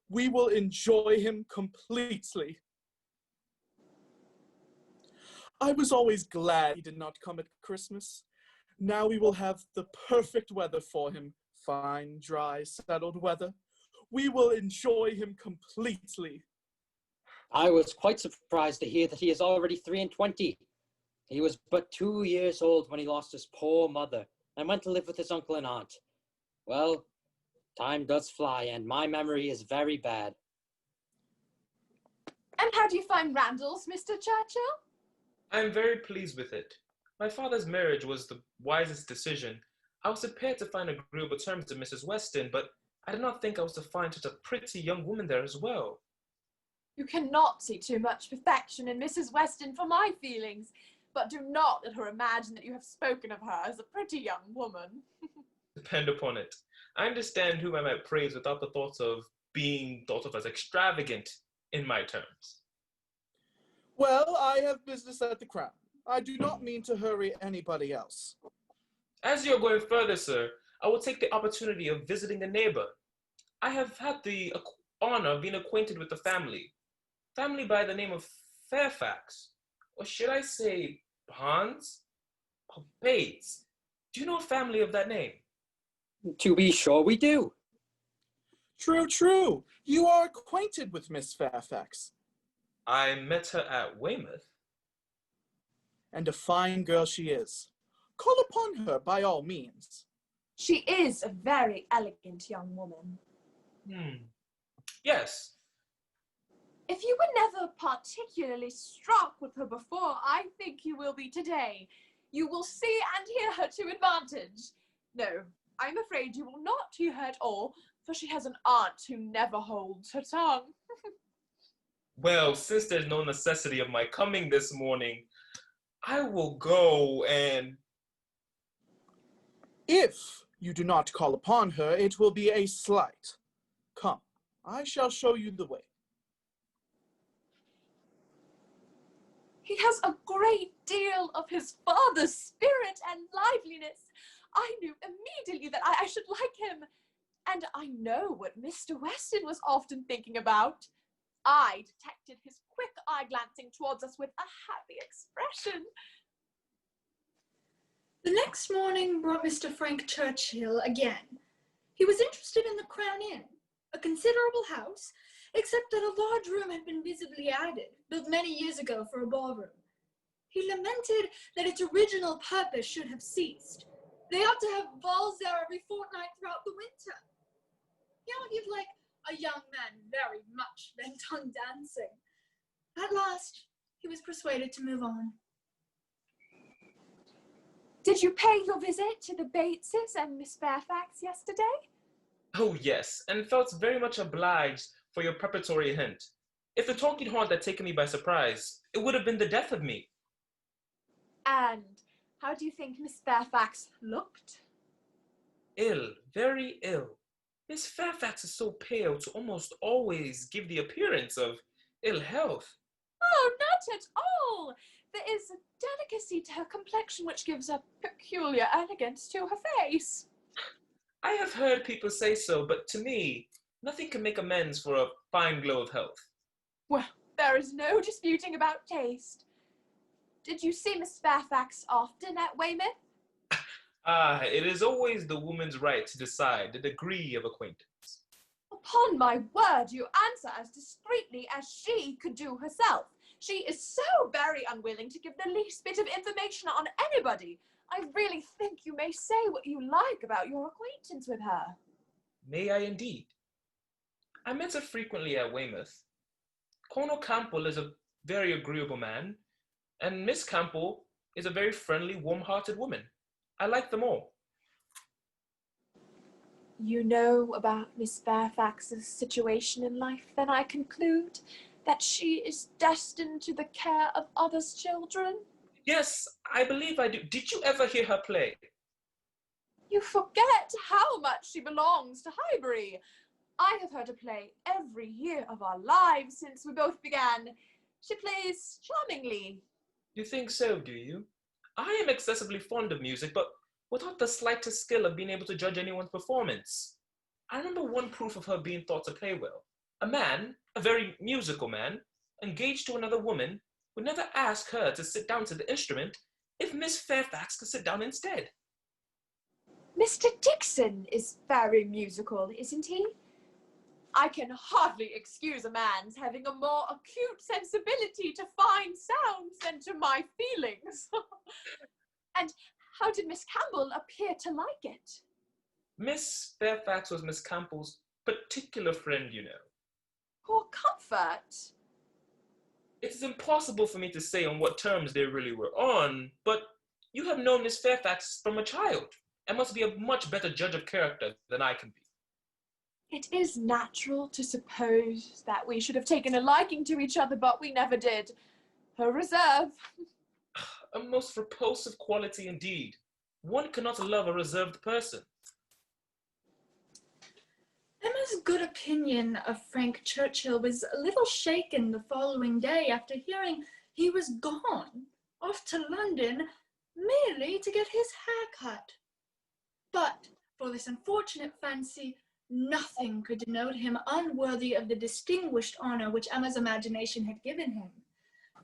[SPEAKER 12] We will enjoy him completely. I was always glad he did not come at Christmas. Now we will have the perfect weather for him. Fine, dry, settled weather. We will enjoy him completely.
[SPEAKER 2] I was quite surprised to hear that he is already 23. He was but 2 years old when he lost his poor mother and went to live with his uncle and aunt. Well, time does fly, and my memory is very bad.
[SPEAKER 3] And how do you find Randalls, Mr. Churchill?
[SPEAKER 13] I am very pleased with it. My father's marriage was the wisest decision. I was prepared to find agreeable terms with Mrs. Weston, but I did not think I was to find such a pretty young woman there as well.
[SPEAKER 3] You cannot see too much perfection in Mrs. Weston for my feelings, but do not let her imagine that you have spoken of her as a pretty young woman.
[SPEAKER 13] Depend upon it. I understand whom I might praise without the thought of being thought of as extravagant in my terms.
[SPEAKER 12] Well, I have business at the Crown. I do not mean to hurry anybody else.
[SPEAKER 13] As you are going further, sir, I will take the opportunity of visiting a neighbor. I have had the honor of being acquainted with the family by the name of Fairfax, or should I say Bonds? Or Bates. Do you know a family of that name?
[SPEAKER 2] To be sure we do.
[SPEAKER 12] True, true. You are acquainted with Miss Fairfax.
[SPEAKER 13] I met her at Weymouth.
[SPEAKER 12] And a fine girl she is. Call upon her by all means.
[SPEAKER 3] She is a very elegant young woman.
[SPEAKER 13] Yes.
[SPEAKER 3] If you were never particularly struck with her before, I think you will be today. You will see and hear her to advantage. No, I'm afraid you will not hear her at all, for she has an aunt who never holds her tongue.
[SPEAKER 13] Well, since there's no necessity of my coming this morning, I will go and...
[SPEAKER 12] If you do not call upon her, it will be a slight. Come, I shall show you the way.
[SPEAKER 3] He has a great deal of his father's spirit and liveliness. I knew immediately that I should like him. And I know what Mr. Weston was often thinking about. I detected his quick eye glancing towards us with a happy expression.
[SPEAKER 1] The next morning brought Mr. Frank Churchill again. He was interested in the Crown Inn, a considerable house, except that a large room had been visibly added, built many years ago for a ballroom. He lamented that its original purpose should have ceased. They ought to have balls there every fortnight throughout the winter. He argued like a young man very much bent on dancing. At last, he was persuaded to move on.
[SPEAKER 3] Did you pay your visit to the Bateses and Miss Fairfax yesterday?
[SPEAKER 13] Oh, yes, and felt very much obliged for your preparatory hint. If the talking horn had taken me by surprise, it would have been the death of me.
[SPEAKER 3] And how do you think Miss Fairfax looked?
[SPEAKER 13] Ill, very ill. Miss Fairfax is so pale to almost always give the appearance of ill health.
[SPEAKER 3] Oh, not at all. There is a delicacy to her complexion which gives a peculiar elegance to her face.
[SPEAKER 13] I have heard people say so, but to me, nothing can make amends for a fine glow of health.
[SPEAKER 3] Well, there is no disputing about taste. Did you see Miss Fairfax often at Weymouth?
[SPEAKER 13] Ah, it is always the woman's right to decide the degree of acquaintance.
[SPEAKER 3] Upon my word, you answer as discreetly as she could do herself. She is so very unwilling to give the least bit of information on anybody. I really think you may say what you like about your acquaintance with her.
[SPEAKER 13] May I indeed? I met her frequently at Weymouth. Colonel Campbell is a very agreeable man, and Miss Campbell is a very friendly, warm-hearted woman. I like them all.
[SPEAKER 3] You know about Miss Fairfax's situation in life, then I conclude that she is destined to the care of others' children?
[SPEAKER 13] Yes, I believe I do. Did you ever hear her play?
[SPEAKER 3] You forget how much she belongs to Highbury. I have heard her play every year of our lives since we both began. She plays charmingly.
[SPEAKER 13] You think so, do you? I am excessively fond of music, but without the slightest skill of being able to judge anyone's performance. I remember one proof of her being thought to play well. A man, a very musical man, engaged to another woman, would never ask her to sit down to the instrument if Miss Fairfax could sit down instead.
[SPEAKER 3] Mr. Dixon is very musical, isn't he? I can hardly excuse a man's having a more acute sensibility to fine sounds than to my feelings. And how did Miss Campbell appear to like it?
[SPEAKER 13] Miss Fairfax was Miss Campbell's particular friend, you know.
[SPEAKER 3] For comfort.
[SPEAKER 13] It is impossible for me to say on what terms they really were on, but you have known Miss Fairfax from a child and must be a much better judge of character than I can be.
[SPEAKER 3] It is natural to suppose that we should have taken a liking to each other, but we never did. Her reserve.
[SPEAKER 13] A most repulsive quality indeed. One cannot love a reserved person.
[SPEAKER 1] Emma's good opinion of Frank Churchill was a little shaken the following day after hearing he was gone, off to London, merely to get his hair cut. But for this unfortunate fancy, nothing could denote him unworthy of the distinguished honor which Emma's imagination had given him,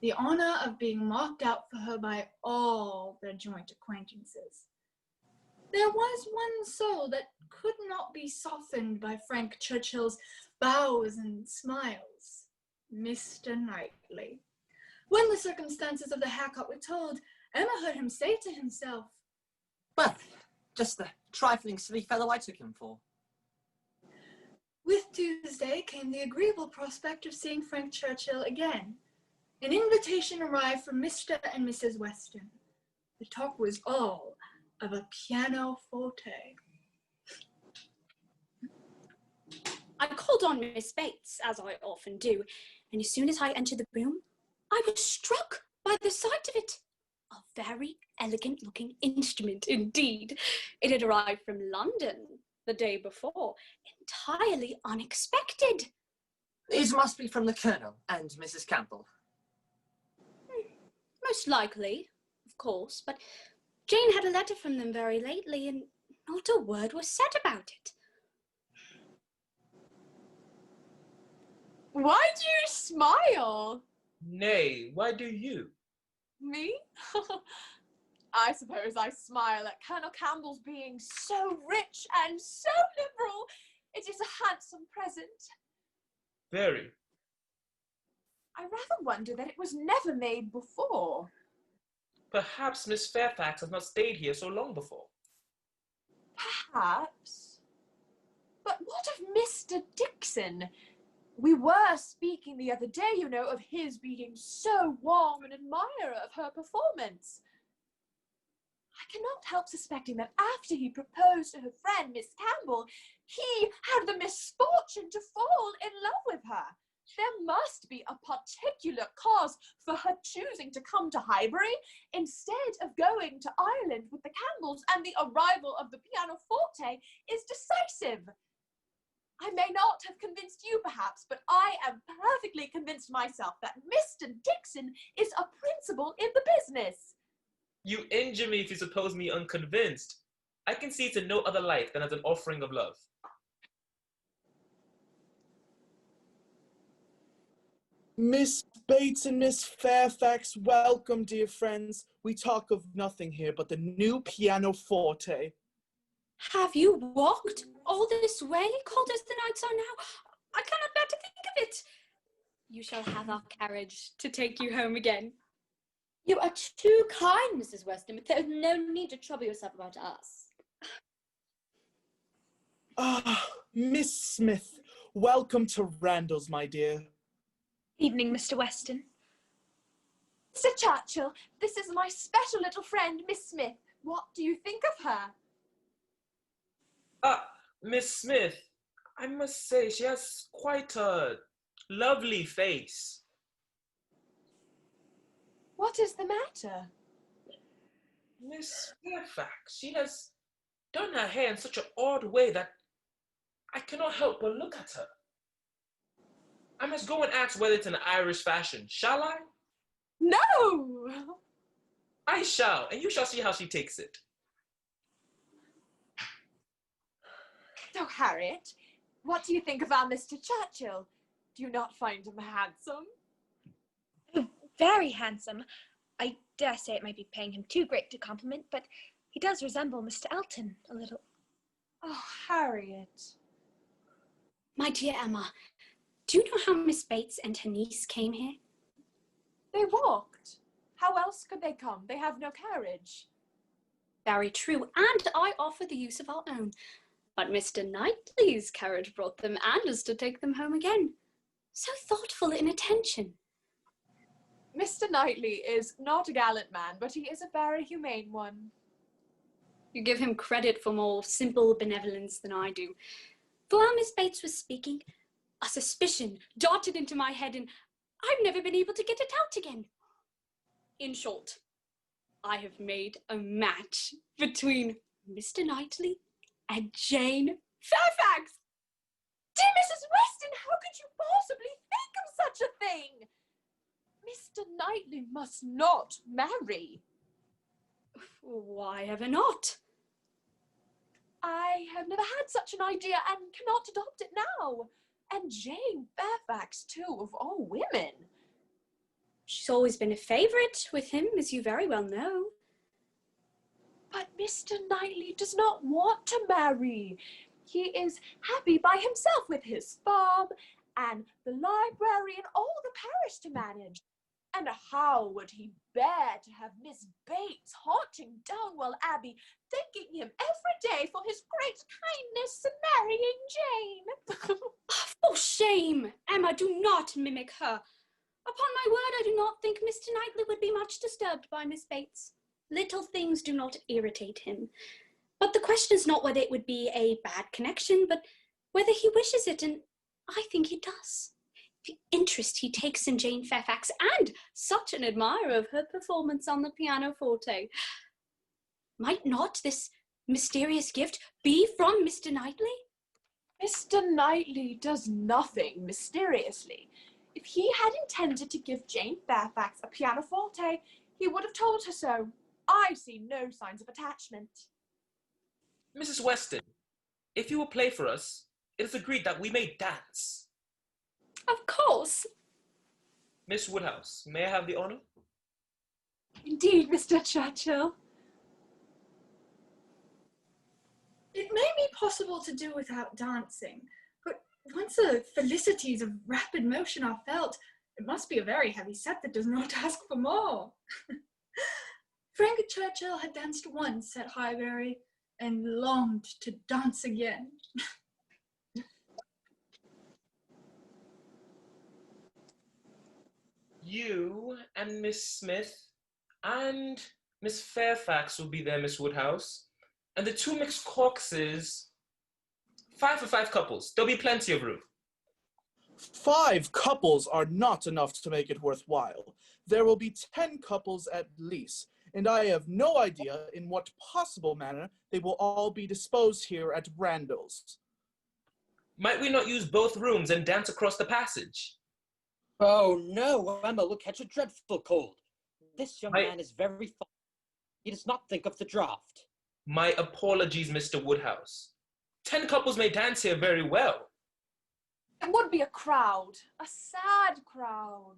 [SPEAKER 1] the honor of being marked out for her by all their joint acquaintances. There was one soul that could not be softened by Frank Churchill's bows and smiles, Mr. Knightley. When the circumstances of the haircut were told, Emma heard him say to himself,
[SPEAKER 4] "Well, just the trifling silly fellow I took him for."
[SPEAKER 1] With Tuesday came the agreeable prospect of seeing Frank Churchill again. An invitation arrived from Mr. and Mrs. Weston. The talk was all of a pianoforte.
[SPEAKER 8] I called on Miss Bates, as I often do, and as soon as I entered the room, I was struck by the sight of it. A very elegant-looking instrument indeed. It had arrived from London the day before, entirely unexpected.
[SPEAKER 4] It must be from the Colonel and Mrs. Campbell.
[SPEAKER 8] Most likely, of course, but Jane had a letter from them very lately, and not a word was said about it.
[SPEAKER 3] Why do you smile?
[SPEAKER 13] Nay, why do you?
[SPEAKER 3] Me? I suppose I smile at Colonel Campbell's being so rich and so liberal. It is a handsome present.
[SPEAKER 13] Very.
[SPEAKER 3] I rather wonder that it was never made before.
[SPEAKER 13] Perhaps Miss Fairfax has not stayed here so long before.
[SPEAKER 3] Perhaps. But what of Mr. Dixon? We were speaking the other day, you know, of his being so warm an admirer of her performance. I cannot help suspecting that after he proposed to her friend, Miss Campbell, he had the misfortune to fall in love with her. There must be a particular cause for her choosing to come to Highbury instead of going to Ireland with the Campbells, and the arrival of the pianoforte is decisive. I may not have convinced you, perhaps, but I am perfectly convinced myself that Mr. Dixon is a principal in the business.
[SPEAKER 13] You injure me if you suppose me unconvinced. I can see it in no other light than as an offering of love.
[SPEAKER 12] Miss Bates and Miss Fairfax, welcome, dear friends. We talk of nothing here but the new pianoforte.
[SPEAKER 8] Have you walked all this way, cold as the nights are now? I cannot bear to think of it. You shall have our carriage to take you home again.
[SPEAKER 10] You are too kind, Mrs. Weston, but there's no need to trouble yourself about us.
[SPEAKER 12] Ah, Miss Smith, welcome to Randalls, my dear.
[SPEAKER 5] Evening, Mr. Weston.
[SPEAKER 3] Sir Churchill, this is my special little friend, Miss Smith. What do you think of her?
[SPEAKER 13] Miss Smith, I must say she has quite a lovely face.
[SPEAKER 3] What is the matter?
[SPEAKER 13] Miss Fairfax, she has done her hair in such an odd way that I cannot help but look at her. I must go and ask whether it's an Irish fashion. Shall I?
[SPEAKER 3] No!
[SPEAKER 13] I shall, and you shall see how she takes it.
[SPEAKER 3] So, Harriet, what do you think of our Mr. Churchill? Do you not find him handsome?
[SPEAKER 5] Very handsome. I dare say it might be paying him too great a compliment, but he does resemble Mr. Elton a little.
[SPEAKER 3] Oh, Harriet.
[SPEAKER 8] My dear Emma, do you know how Miss Bates and her niece came here?
[SPEAKER 3] They walked. How else could they come? They have no carriage.
[SPEAKER 8] Very true, and I offer the use of our own. But Mr. Knightley's carriage brought them and is to take them home again. So thoughtful in attention.
[SPEAKER 3] Mr. Knightley is not a gallant man, but he is a very humane one.
[SPEAKER 8] You give him credit for more simple benevolence than I do. For while Miss Bates was speaking, a suspicion darted into my head, and I've never been able to get it out again. In short, I have made a match between Mr. Knightley and Jane Fairfax.
[SPEAKER 3] Dear Mrs. Weston, how could you possibly think of such a thing? Mr. Knightley must not marry.
[SPEAKER 8] Why ever not?
[SPEAKER 3] I have never had such an idea and cannot adopt it now. And Jane Fairfax, too, of all women.
[SPEAKER 8] She's always been a favourite with him, as you very well know.
[SPEAKER 3] But Mr. Knightley does not want to marry. He is happy by himself with his farm and the library and all the parish to manage. And how would he bear to have Miss Bates haunting Donwell Abbey, thanking him every day for his great kindness in marrying Jane?
[SPEAKER 8] For shame! Emma, do not mimic her. Upon my word, I do not think Mr. Knightley would be much disturbed by Miss Bates. Little things do not irritate him. But the question is not whether it would be a bad connection, but whether he wishes it, and I think he does. The interest he takes in Jane Fairfax, and such an admirer of her performance on the pianoforte. Might not this mysterious gift be from Mr. Knightley?
[SPEAKER 3] Mr. Knightley does nothing mysteriously. If he had intended to give Jane Fairfax a pianoforte, he would have told her so. I see no signs of attachment.
[SPEAKER 13] Mrs. Weston, if you will play for us, it is agreed that we may dance.
[SPEAKER 8] Of course.
[SPEAKER 13] Miss Woodhouse, may I have the honor?
[SPEAKER 3] Indeed, Mr. Churchill.
[SPEAKER 1] It may be possible to do without dancing, but once the felicities of rapid motion are felt, it must be a very heavy set that does not ask for more. Frank Churchill had danced once at Highbury and longed to dance again.
[SPEAKER 13] You and Miss Smith and Miss Fairfax will be there, Miss Woodhouse. And the two mixed corpses, 5 for 5 couples. There'll be plenty of room.
[SPEAKER 12] 5 couples are not enough to make it worthwhile. There will be 10 couples at least, and I have no idea in what possible manner they will all be disposed here at Randall's.
[SPEAKER 13] Might we not use both rooms and dance across the passage?
[SPEAKER 2] Oh no, Emma will catch a dreadful cold. This young man is very fond. He does not think of the draught.
[SPEAKER 13] My apologies, Mr. Woodhouse. 10 couples may dance here very well.
[SPEAKER 3] It would be a crowd, a sad crowd.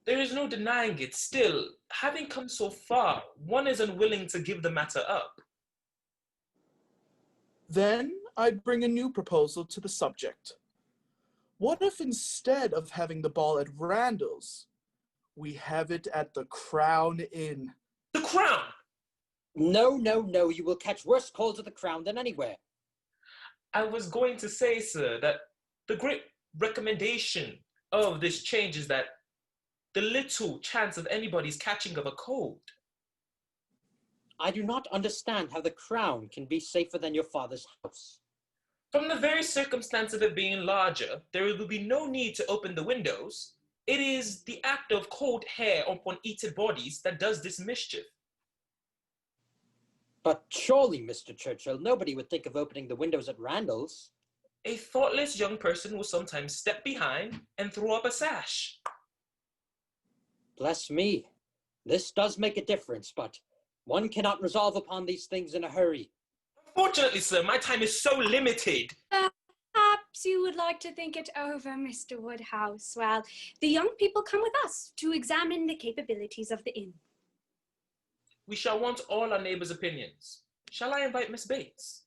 [SPEAKER 13] There is no denying it. Still, having come so far, one is unwilling to give the matter up.
[SPEAKER 12] Then I'd bring a new proposal to the subject. What if instead of having the ball at Randall's, we have it at the Crown Inn?
[SPEAKER 13] The Crown?
[SPEAKER 2] No, no, no, you will catch worse colds at the Crown than anywhere.
[SPEAKER 13] I was going to say, sir, that the great recommendation of this change is that the little chance of anybody's catching of a cold.
[SPEAKER 2] I do not understand how the Crown can be safer than your father's house.
[SPEAKER 13] From the very circumstance of it being larger, there will be no need to open the windows. It is the act of cold hair upon heated bodies that does this mischief.
[SPEAKER 2] But surely, Mr. Churchill, nobody would think of opening the windows at Randall's.
[SPEAKER 13] A thoughtless young person will sometimes step behind and throw up a sash.
[SPEAKER 2] Bless me. This does make a difference, but one cannot resolve upon these things in a hurry.
[SPEAKER 13] Unfortunately, sir, my time is so limited.
[SPEAKER 8] Perhaps you would like to think it over, Mr. Woodhouse, while the young people come with us to examine the capabilities of the inn.
[SPEAKER 13] We shall want all our neighbors' opinions. Shall I invite Miss Bates?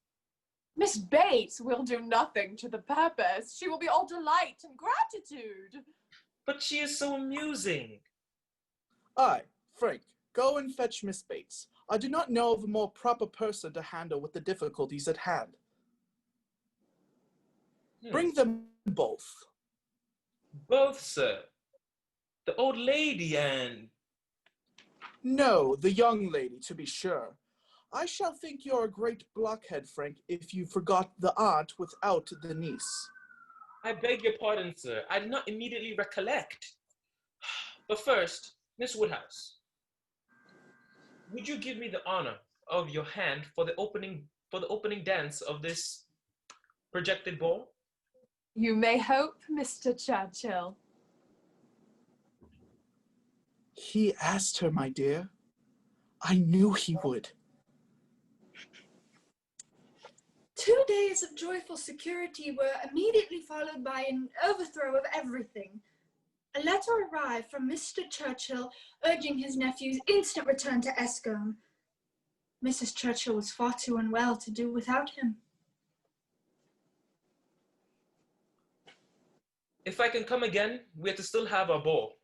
[SPEAKER 3] Miss Bates will do nothing to the purpose. She will be all delight and gratitude.
[SPEAKER 13] But she is so amusing.
[SPEAKER 12] Aye, Frank, go and fetch Miss Bates. I do not know of a more proper person to handle with the difficulties at hand. Bring them both.
[SPEAKER 13] Both, sir? The old lady and...
[SPEAKER 12] No, the young lady, to be sure. I shall think you're a great blockhead, Frank, if you forgot the aunt without the niece.
[SPEAKER 13] I beg your pardon, sir. I did not immediately recollect. But first, Miss Woodhouse, would you give me the honor of your hand for the opening dance of this projected ball?
[SPEAKER 3] You may hope, Mr. Churchill.
[SPEAKER 12] He asked her, my dear. I knew he would.
[SPEAKER 1] 2 days of joyful security were immediately followed by an overthrow of everything. A letter arrived from Mr. Churchill urging his nephew's instant return to Escombe. Mrs. Churchill was far too unwell to do without him.
[SPEAKER 13] If I can come again, we are to still have our ball.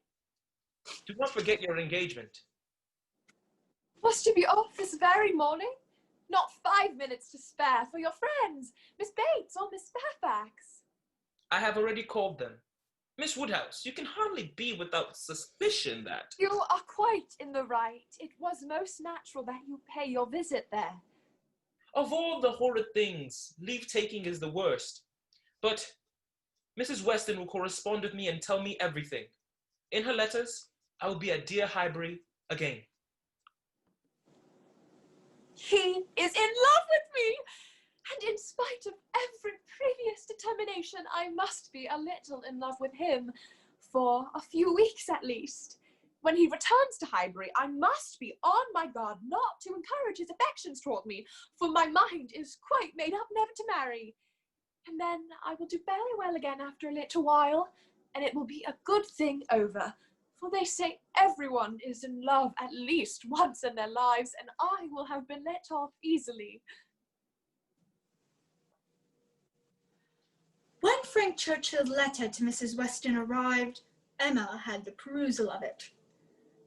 [SPEAKER 13] Do not forget your engagement.
[SPEAKER 3] Must you be off this very morning? Not 5 minutes to spare for your friends, Miss Bates or Miss Fairfax.
[SPEAKER 13] I have already called them. Miss Woodhouse, you can hardly be without suspicion that...
[SPEAKER 3] You are quite in the right. It was most natural that you pay your visit there.
[SPEAKER 13] Of all the horrid things, leave-taking is the worst. But Mrs. Weston will correspond with me and tell me everything. In her letters, I will be at dear Highbury again.
[SPEAKER 3] He is in love with me! And in spite of every previous determination, I must be a little in love with him for a few weeks at least. When he returns to Highbury, I must be on my guard not to encourage his affections toward me, for my mind is quite made up never to marry. and then I will do very well again after a little while, and it will be a good thing over. For they say everyone is in love at least once in their lives, and I will have been let off easily.
[SPEAKER 1] When Frank Churchill's letter to Mrs. Weston arrived, Emma had the perusal of it.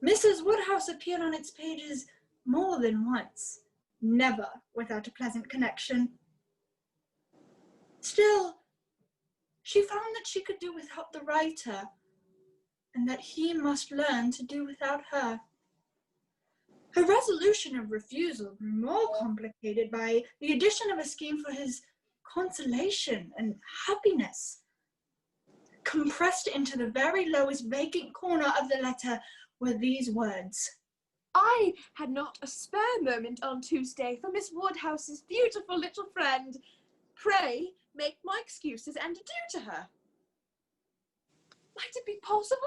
[SPEAKER 1] Mrs. Woodhouse appeared on its pages more than once, never without a pleasant connection. Still, she found that she could do without the writer, and that he must learn to do without her. Her resolution of refusal grew more complicated by the addition of a scheme for his consolation and happiness. Compressed into the very lowest vacant corner of the letter were these words:
[SPEAKER 3] I had not a spare moment on Tuesday for Miss Woodhouse's beautiful little friend. Pray make my excuses and adieu to her. Might it be possible?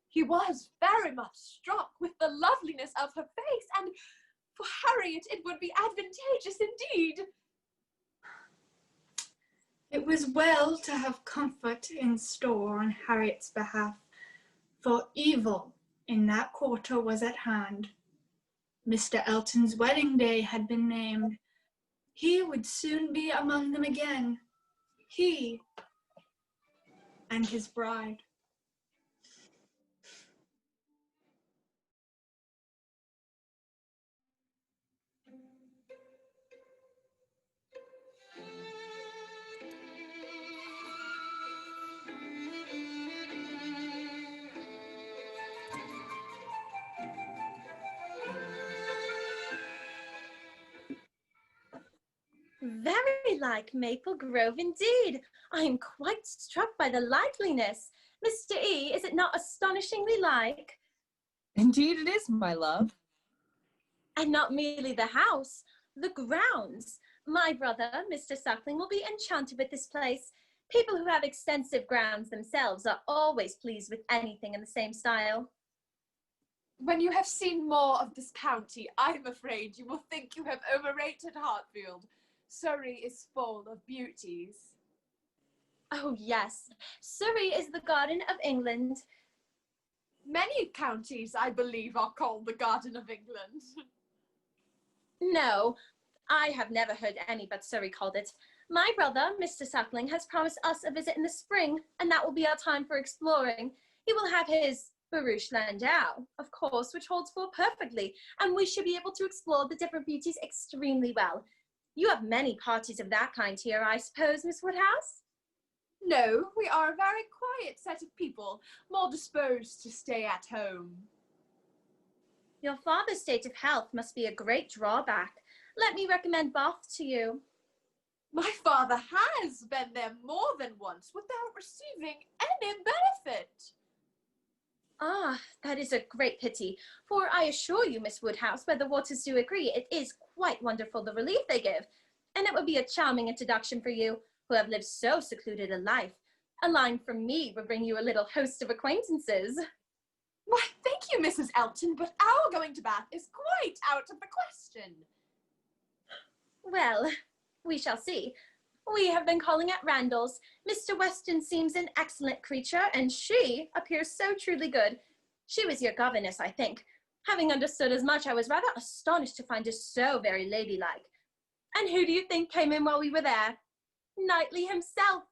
[SPEAKER 3] He was very much struck with the loveliness of her face, and for Harriet it would be advantageous indeed.
[SPEAKER 1] It was well to have comfort in store on Harriet's behalf, for evil in that quarter was at hand. Mr. Elton's wedding day had been named. He would soon be among them again, he and his bride.
[SPEAKER 14] Very like Maple Grove indeed. I am quite struck by the likeliness. Mr. E., is it not astonishingly like?
[SPEAKER 7] Indeed it is, my love.
[SPEAKER 14] And not merely the house, the grounds. My brother, Mr. Suckling, will be enchanted with this place. People who have extensive grounds themselves are always pleased with anything in the same style.
[SPEAKER 3] When you have seen more of this county, I am afraid you will think you have overrated Hartfield. Surrey is full of beauties.
[SPEAKER 14] Oh, yes. Surrey is the Garden of England.
[SPEAKER 3] Many counties, I believe, are called the Garden of England.
[SPEAKER 14] No, I have never heard any but Surrey called it. My brother, Mr. Suckling, has promised us a visit in the spring, and that will be our time for exploring. He will have his barouche landau, of course, which holds full perfectly, and we should be able to explore the different beauties extremely well. You have many parties of that kind here, I suppose, Miss Woodhouse?
[SPEAKER 3] No, we are a very quiet set of people, more disposed to stay at home.
[SPEAKER 14] Your father's state of health must be a great drawback. Let me recommend Bath to you.
[SPEAKER 3] My father has been there more than once without receiving any benefit.
[SPEAKER 14] Ah, that is a great pity, for I assure you, Miss Woodhouse, where the waters do agree, it is quite wonderful the relief they give, and it would be a charming introduction for you, who have lived so secluded a life. A line from me would bring you a little host of acquaintances.
[SPEAKER 3] Why, thank you, Mrs. Elton, but our going to Bath is quite out of the question.
[SPEAKER 14] Well, we shall see. We have been calling at Randall's. Mr. Weston seems an excellent creature, and she appears so truly good. She was your governess, I think. Having understood as much, I was rather astonished to find her so very ladylike. And who do you think came in while we were there? Knightley himself.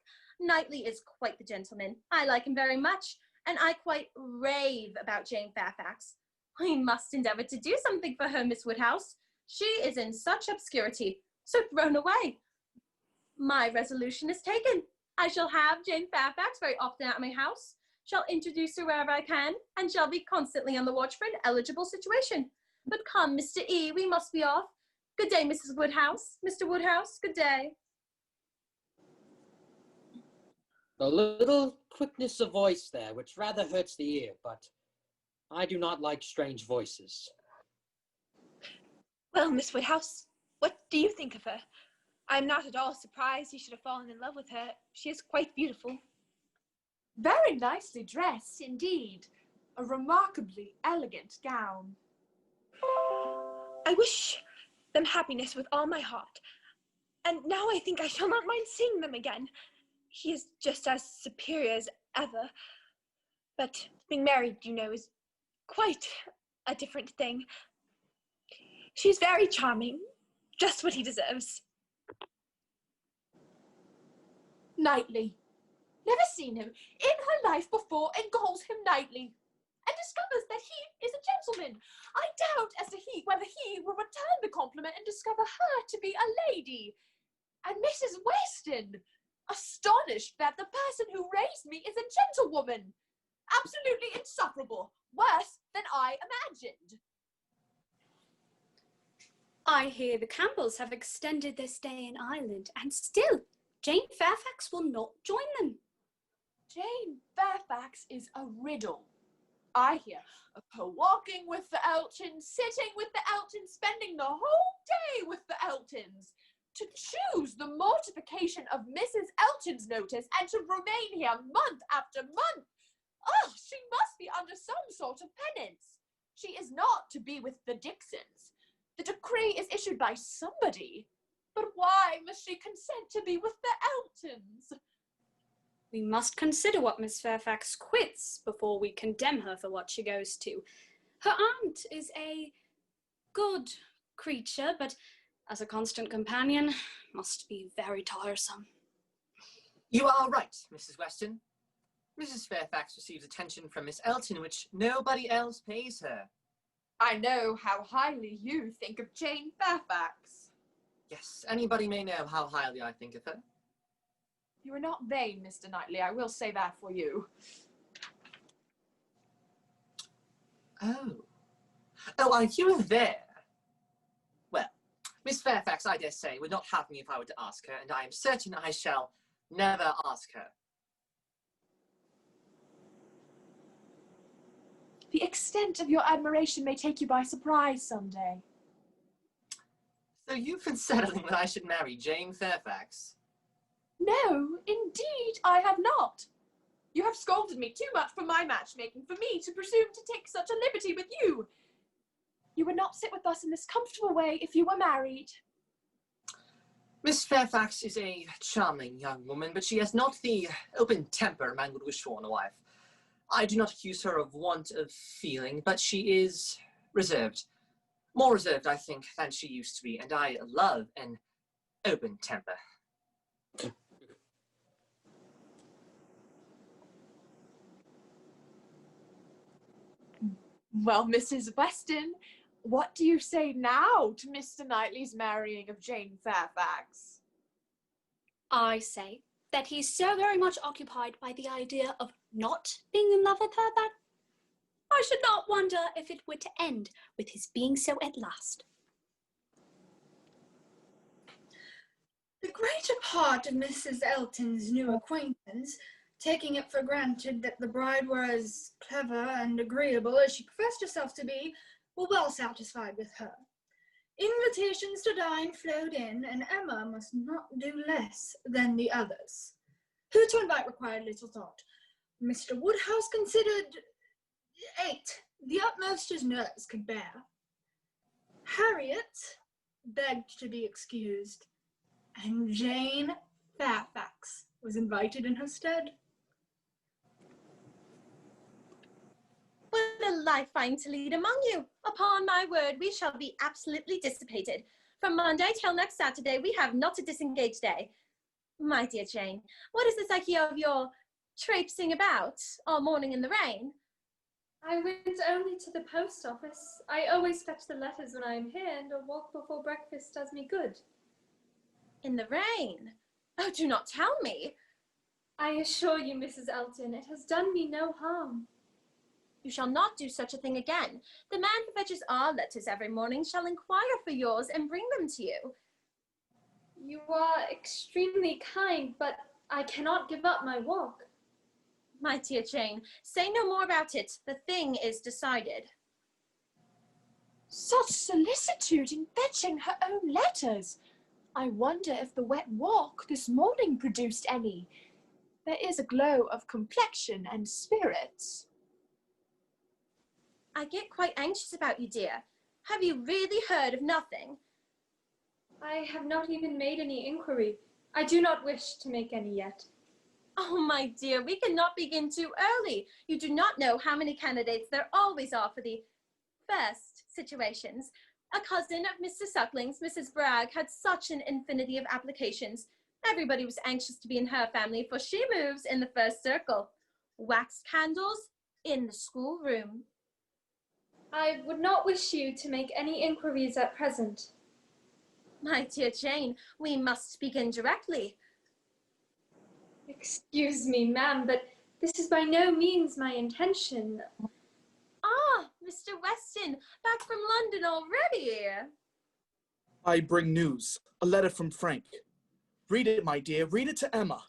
[SPEAKER 14] Knightley is quite the gentleman. I like him very much, and I quite rave about Jane Fairfax. We must endeavour to do something for her, Miss Woodhouse. She is in such obscurity, so thrown away. My resolution is taken. I shall have Jane Fairfax very often at my house, shall introduce her wherever I can, and shall be constantly on the watch for an eligible situation. But come, Mr. E., we must be off. Good day, Mrs. Woodhouse. Mr. Woodhouse, good day.
[SPEAKER 2] A little quickness of voice there, which rather hurts the ear, but I do not like strange voices.
[SPEAKER 5] Well, Miss Woodhouse, what do you think of her? I am not at all surprised you should have fallen in love with her. She is quite beautiful.
[SPEAKER 3] Very nicely dressed, indeed. A remarkably elegant gown.
[SPEAKER 5] I wish them happiness with all my heart. and now I think I shall not mind seeing them again. He is just as superior as ever. But being married, you know, is quite a different thing. She's very charming, just what he deserves.
[SPEAKER 3] Knightley. Never seen him in her life before and calls him Knightley. And discovers that he is a gentleman. I doubt as to whether he will return the compliment and discover her to be a lady. And Mrs. Weston, astonished that the person who raised me is a gentlewoman. Absolutely insufferable. Worse than I imagined.
[SPEAKER 8] I hear the Campbells have extended their stay in Ireland, and still Jane Fairfax will not join them.
[SPEAKER 3] Jane Fairfax is a riddle. I hear of her walking with the Eltons, sitting with the Eltons, spending the whole day with the Eltons. To choose the mortification of Mrs. Elton's notice and to remain here month after month. Oh, she must be under some sort of penance. She is not to be with the Dixons. The decree is issued by somebody. But why must she consent to be with the Eltons?
[SPEAKER 8] We must consider what Miss Fairfax quits before we condemn her for what she goes to. Her aunt is a good creature, but as a constant companion, must be very tiresome.
[SPEAKER 4] You are right, Mrs. Weston. Mrs. Fairfax receives attention from Miss Elton, which nobody else pays her.
[SPEAKER 3] I know how highly you think of Jane Fairfax.
[SPEAKER 4] Yes, anybody may know how highly I think of her.
[SPEAKER 3] You are not vain, Mr. Knightley, I will say that for you.
[SPEAKER 4] Oh, are you there? Well, Miss Fairfax, I dare say, would not have me if I were to ask her, and I am certain I shall never ask her.
[SPEAKER 3] The extent of your admiration may take you by surprise someday.
[SPEAKER 4] So you've been settling that I should marry Jane Fairfax?
[SPEAKER 3] No, indeed, I have not. You have scolded me too much for my matchmaking for me to presume to take such a liberty with you. You would not sit with us in this comfortable way if you were married.
[SPEAKER 4] Miss Fairfax is a charming young woman, but she has not the open temper a man would wish for in a wife. I do not accuse her of want of feeling, but she is reserved. More reserved, I think, than she used to be, and I love an open temper.
[SPEAKER 3] Well, Mrs. Weston, what do you say now to Mr. Knightley's marrying of Jane Fairfax?
[SPEAKER 8] I say that he's so very much occupied by the idea of not being in love with her that I should not wonder if it were to end with his being so at last.
[SPEAKER 1] The greater part of Mrs. Elton's new acquaintance, taking it for granted that the bride were as clever and agreeable as she professed herself to be, were well satisfied with her. Invitations to dine flowed in, and Emma must not do less than the others. Who to invite required little thought. Mr. Woodhouse considered 8, the utmost his nerves could bear. Harriet begged to be excused, and Jane Fairfax was invited in her stead.
[SPEAKER 14] What a life I'm to lead among you. Upon my word, we shall be absolutely dissipated. From Monday till next Saturday, we have not a disengaged day. My dear Jane, what is this I hear of your traipsing about all morning in the rain?
[SPEAKER 11] I went only to the post office. I always fetch the letters when I am here, and a walk before breakfast does me good.
[SPEAKER 14] In the rain? Oh, do not tell me.
[SPEAKER 11] I assure you, Mrs. Elton, it has done me no harm.
[SPEAKER 14] You shall not do such a thing again. The man who fetches our letters every morning shall inquire for yours and bring them to you.
[SPEAKER 11] You are extremely kind, but I cannot give up my walk.
[SPEAKER 14] My dear Jane, say no more about it. The thing is decided.
[SPEAKER 3] Such solicitude in fetching her own letters. I wonder if the wet walk this morning produced any. There is a glow of complexion and spirits.
[SPEAKER 14] I get quite anxious about you, dear. Have you really heard of nothing?
[SPEAKER 11] I have not even made any inquiry. I do not wish to make any yet.
[SPEAKER 14] Oh, my dear, we cannot begin too early. You do not know how many candidates there always are for the first situations. A cousin of Mr. Suckling's, Mrs. Bragg, had such an infinity of applications. Everybody was anxious to be in her family, for she moves in the first circle. Wax candles in the schoolroom.
[SPEAKER 11] I would not wish you to make any inquiries at present.
[SPEAKER 14] My dear Jane, we must begin directly.
[SPEAKER 11] Excuse me, ma'am, but this is by no means my intention.
[SPEAKER 14] Ah, Mr. Weston, back from London already.
[SPEAKER 12] I bring news. A letter from Frank. Read it, my dear. Read it to Emma.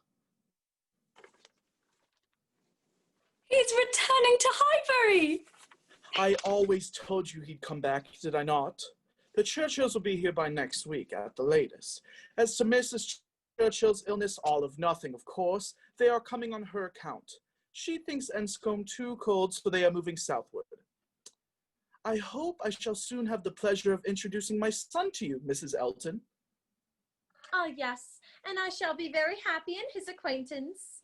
[SPEAKER 8] He's returning to Highbury!
[SPEAKER 12] I always told you he'd come back, did I not? The Churchills will be here by next week at the latest. As to Mrs. Churchill's illness, all of nothing, of course. They are coming on her account. She thinks Enscombe too cold, so they are moving southward. I hope I shall soon have the pleasure of introducing my son to you, Mrs. Elton.
[SPEAKER 14] Ah, yes, and I shall be very happy in his acquaintance.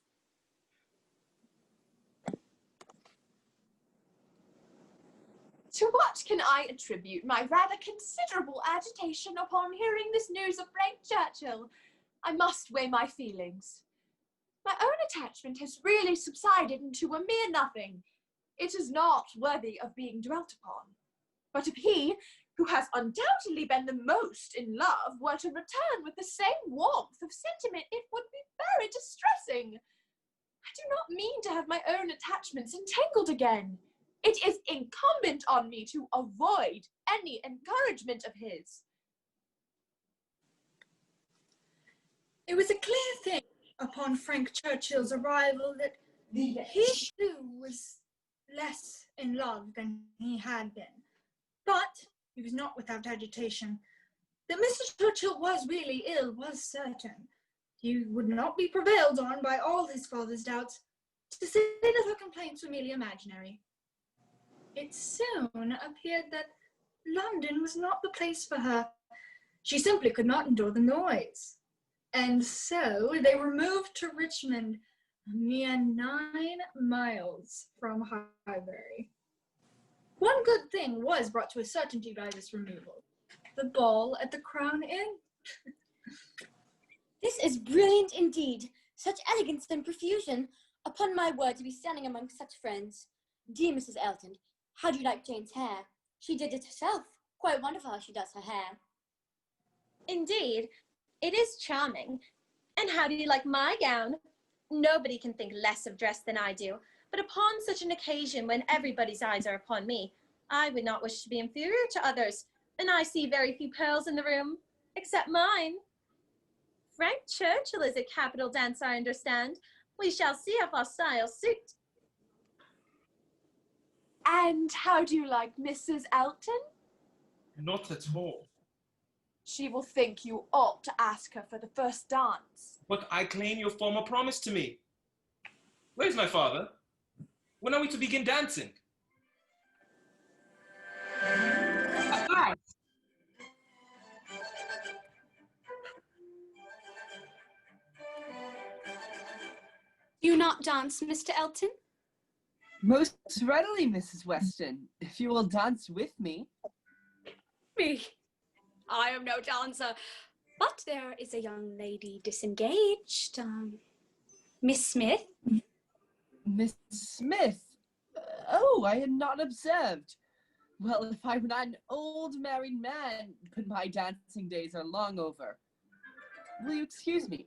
[SPEAKER 3] To what can I attribute my rather considerable agitation upon hearing this news of Frank Churchill? I must weigh my feelings. My own attachment has really subsided into a mere nothing. It is not worthy of being dwelt upon. But if he, who has undoubtedly been the most in love, were to return with the same warmth of sentiment, it would be very distressing. I do not mean to have my own attachments entangled again. It is incumbent on me to avoid any encouragement of his.
[SPEAKER 1] It was a clear thing upon Frank Churchill's arrival that he too was less in love than he had been. But he was not without agitation. That Mr. Churchill was really ill was certain. He would not be prevailed on by all his father's doubts to say that her complaints were merely imaginary. It soon appeared that London was not the place for her. She simply could not endure the noise. And so they removed to Richmond, a mere 9 miles from Highbury. One good thing was brought to a certainty by this removal: the ball at the Crown Inn.
[SPEAKER 10] This is brilliant indeed. Such elegance and profusion. Upon my word, to be standing among such friends. Dear Mrs. Elton, how do you like Jane's hair? She did it herself. Quite wonderful how she does her hair.
[SPEAKER 14] Indeed, it is charming. And how do you like my gown? Nobody can think less of dress than I do, but upon such an occasion when everybody's eyes are upon me, I would not wish to be inferior to others, and I see very few pearls in the room, except mine. Frank Churchill is a capital dancer, I understand. We shall see if our styles suit.
[SPEAKER 3] And how do you like Mrs. Elton?
[SPEAKER 13] Not at all.
[SPEAKER 3] She will think you ought to ask her for the first dance.
[SPEAKER 13] But I claim your former promise to me. Where's my father? When are we to begin dancing?
[SPEAKER 8] Do you not dance, Mr. Elton?
[SPEAKER 7] Most readily, Mrs. Weston, if you will dance with me.
[SPEAKER 8] Me? I am no dancer, but there is a young lady disengaged. Miss Smith?
[SPEAKER 7] Miss Smith? Oh, I had not observed. Well, if I were not an old married man, but my dancing days are long over. Will you excuse me?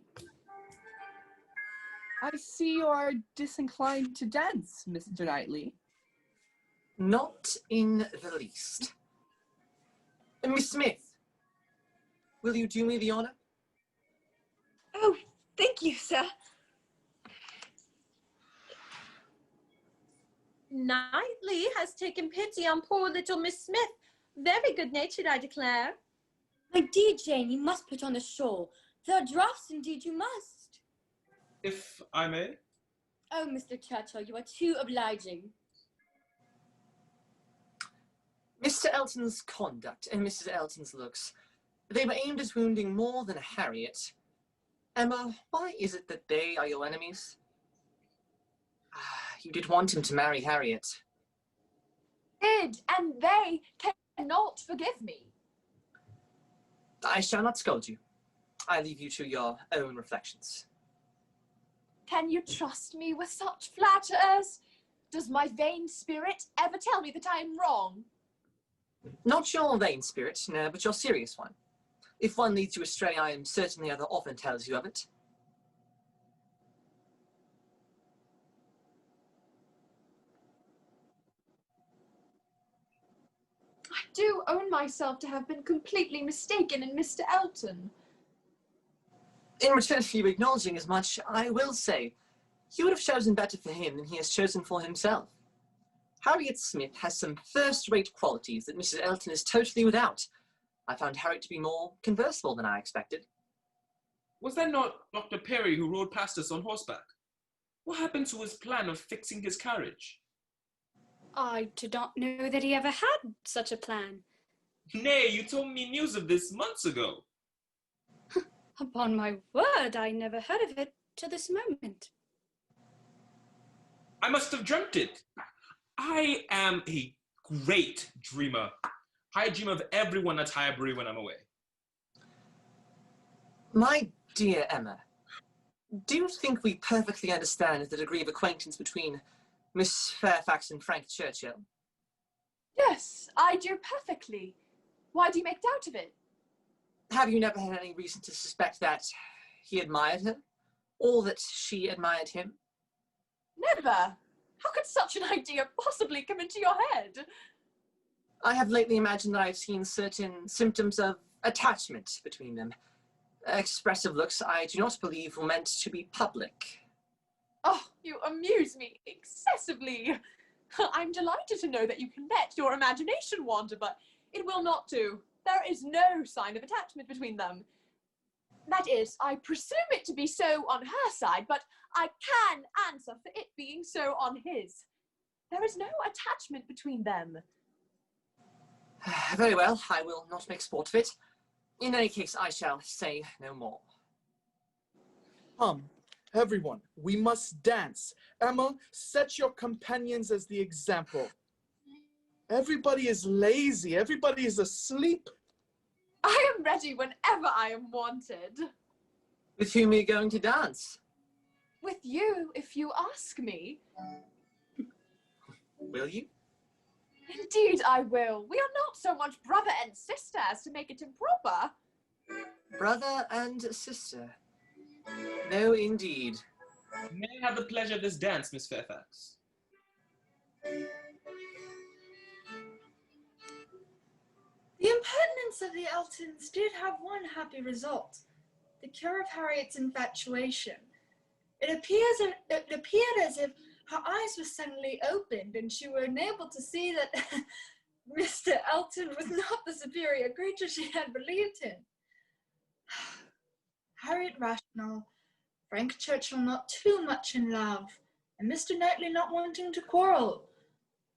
[SPEAKER 7] I see you are disinclined to dance, Mr. Knightley.
[SPEAKER 4] Not in the least. Miss Smith, will you do me the honor?
[SPEAKER 5] Oh, thank you, sir.
[SPEAKER 14] Knightley has taken pity on poor little Miss Smith. Very good-natured, I declare.
[SPEAKER 10] My dear Jane, you must put on a shawl. There are draughts, indeed you must.
[SPEAKER 13] If I may?
[SPEAKER 10] Oh, Mr. Churchill, you are too obliging.
[SPEAKER 4] Mr. Elton's conduct and Mrs. Elton's looks They were aimed at wounding more than Harriet. Emma, why is it that they are your enemies? You did want him to marry Harriet.
[SPEAKER 3] Did, and they cannot forgive me.
[SPEAKER 4] I shall not scold you. I leave you to your own reflections.
[SPEAKER 3] Can you trust me with such flatterers? Does my vain spirit ever tell me that I am wrong?
[SPEAKER 4] Not your vain spirit, no, but your serious one. If one leads you astray, I am certain the other often tells you of it.
[SPEAKER 3] I do own myself to have been completely mistaken in Mr. Elton.
[SPEAKER 4] In return for you acknowledging as much, I will say, you would have chosen better for him than he has chosen for himself. Harriet Smith has some first-rate qualities that Mrs. Elton is totally without. I found Harriet to be more conversable than I expected.
[SPEAKER 13] Was that not Dr. Perry who rode past us on horseback? What happened to his plan of fixing his carriage?
[SPEAKER 8] I did not know that he ever had such a plan.
[SPEAKER 13] Nay, you told me news of this months ago.
[SPEAKER 8] Upon my word, I never heard of it to this moment.
[SPEAKER 13] I must have dreamt it. I am a great dreamer. I dream of everyone at Highbury when I'm away.
[SPEAKER 4] My dear Emma, do you think we perfectly understand the degree of acquaintance between Miss Fairfax and Frank Churchill?
[SPEAKER 3] Yes, I do perfectly. Why do you make doubt of it?
[SPEAKER 4] Have you never had any reason to suspect that he admired her? Or that she admired him?
[SPEAKER 3] Never. How could such an idea possibly come into your head?
[SPEAKER 4] I have lately imagined that I have seen certain symptoms of attachment between them. Expressive looks I do not believe were meant to be public.
[SPEAKER 3] Oh, you amuse me excessively. I'm delighted to know that you can let your imagination wander, but it will not do. There is no sign of attachment between them. That is, I presume it to be so on her side, but I can answer for it being so on his. There is no attachment between them.
[SPEAKER 4] Very well, I will not make sport of it. In any case, I shall say no more.
[SPEAKER 12] Come, everyone, we must dance. Emma, set your companions as the example. Everybody is lazy. Everybody is asleep.
[SPEAKER 3] I am ready whenever I am wanted.
[SPEAKER 4] With whom are you going to dance?
[SPEAKER 3] With you, if you ask me.
[SPEAKER 4] Will you?
[SPEAKER 3] Indeed I will. We are not so much brother and sister as to make it improper.
[SPEAKER 4] Brother and sister. No, indeed.
[SPEAKER 13] May I have the pleasure of this dance, Miss Fairfax?
[SPEAKER 1] The impertinence of the Eltons did have one happy result, the cure of Harriet's infatuation. It appeared as if her eyes were suddenly opened and she were enabled to see that Mr. Elton was not the superior creature she had believed him. Harriet rational, Frank Churchill not too much in love, and Mr. Knightley not wanting to quarrel.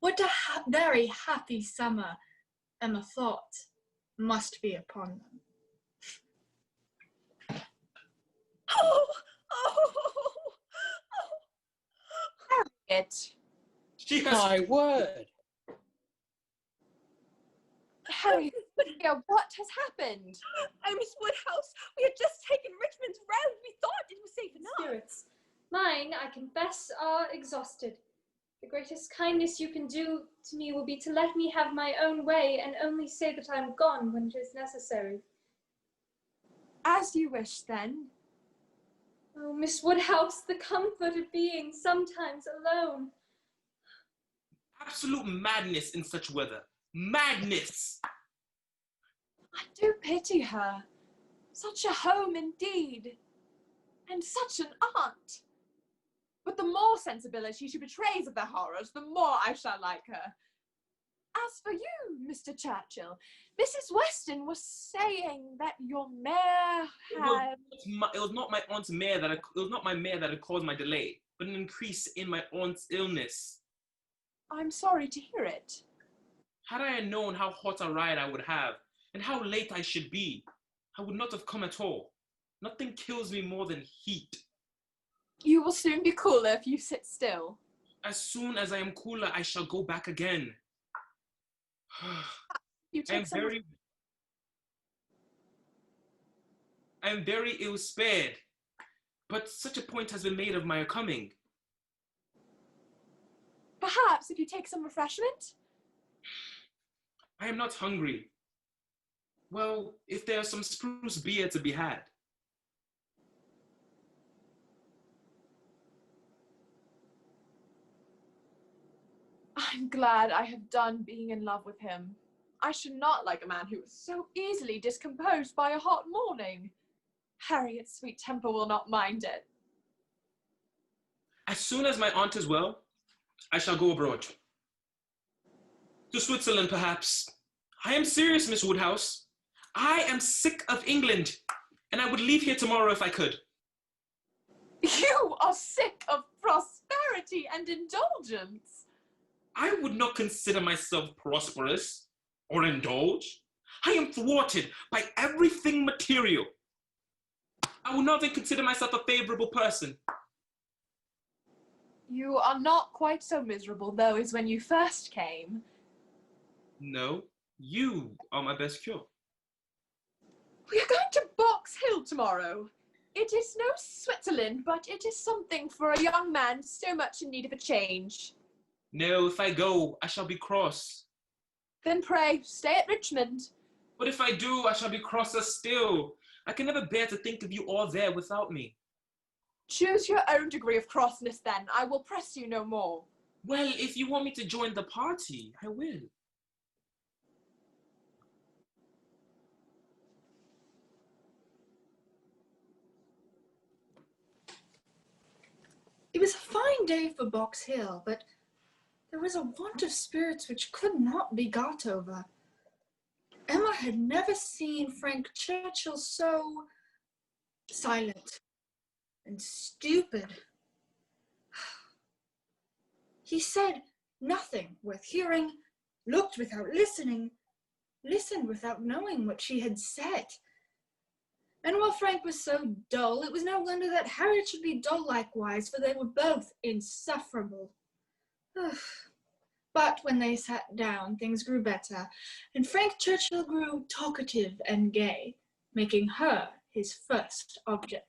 [SPEAKER 1] What a very happy summer, Emma thought, must be upon them.
[SPEAKER 3] Harriet.
[SPEAKER 2] My word.
[SPEAKER 3] Harriet, what has happened?
[SPEAKER 5] Oh, Miss Woodhouse, we had just taken Richmond's Road. We thought it was safe enough.
[SPEAKER 11] Spirits, mine, I confess, are exhausted. The greatest kindness you can do to me will be to let me have my own way and only say that I'm gone when it is necessary.
[SPEAKER 3] As you wish, then.
[SPEAKER 11] Oh, Miss Woodhouse, the comfort of being sometimes alone.
[SPEAKER 13] Absolute madness in such weather. Madness!
[SPEAKER 3] I do pity her. Such a home indeed. And such an aunt. But the more sensibility she betrays of the horrors, the more I shall like her. As for you, Mr. Churchill, Mrs. Weston was saying that your mare had...
[SPEAKER 13] It was not my aunt's mare that it was not my mare that had caused my delay, but an increase in my aunt's illness.
[SPEAKER 3] I'm sorry to hear it.
[SPEAKER 13] Had I known how hot a ride I would have, and how late I should be, I would not have come at all. Nothing kills me more than heat.
[SPEAKER 3] You will soon be cooler if you sit still.
[SPEAKER 13] As soon as I am cooler, I shall go back again.
[SPEAKER 3] You
[SPEAKER 13] I am
[SPEAKER 3] take some.
[SPEAKER 13] very ill spared, but such a point has been made of my coming.
[SPEAKER 3] Perhaps if you take some refreshment?
[SPEAKER 13] I am not hungry. Well, if there's some spruce beer to be had.
[SPEAKER 3] I'm glad I have done being in love with him. I should not like a man who is so easily discomposed by a hot morning. Harriet's sweet temper will not mind it.
[SPEAKER 13] As soon as my aunt is well, I shall go abroad. To Switzerland, perhaps. I am serious, Miss Woodhouse. I am sick of England, and I would leave here tomorrow if I could.
[SPEAKER 3] You are sick of prosperity and indulgence.
[SPEAKER 13] I would not consider myself prosperous or indulge. I am thwarted by everything material. I would not even consider myself a favorable person.
[SPEAKER 3] You are not quite so miserable, though, as when you first came.
[SPEAKER 13] No, you are my best cure.
[SPEAKER 3] We are going to Box Hill tomorrow. It is no Switzerland, but it is something for a young man so much in need of a change.
[SPEAKER 13] No, if I go, I shall be cross.
[SPEAKER 3] Then pray, stay at Richmond.
[SPEAKER 13] But if I do, I shall be crosser still. I can never bear to think of you all there without me.
[SPEAKER 3] Choose your own degree of crossness, then. I will press you no more.
[SPEAKER 13] Well, if you want me to join the party, I will.
[SPEAKER 1] It was a fine day for Box Hill, but there was a want of spirits which could not be got over. Emma had never seen Frank Churchill so silent and stupid. He said nothing worth hearing, looked without listening, listened without knowing what she had said. And while Frank was so dull, it was no wonder that Harriet should be dull likewise, for they were both insufferable. But when they sat down, things grew better, and Frank Churchill grew talkative and gay, making her his first object.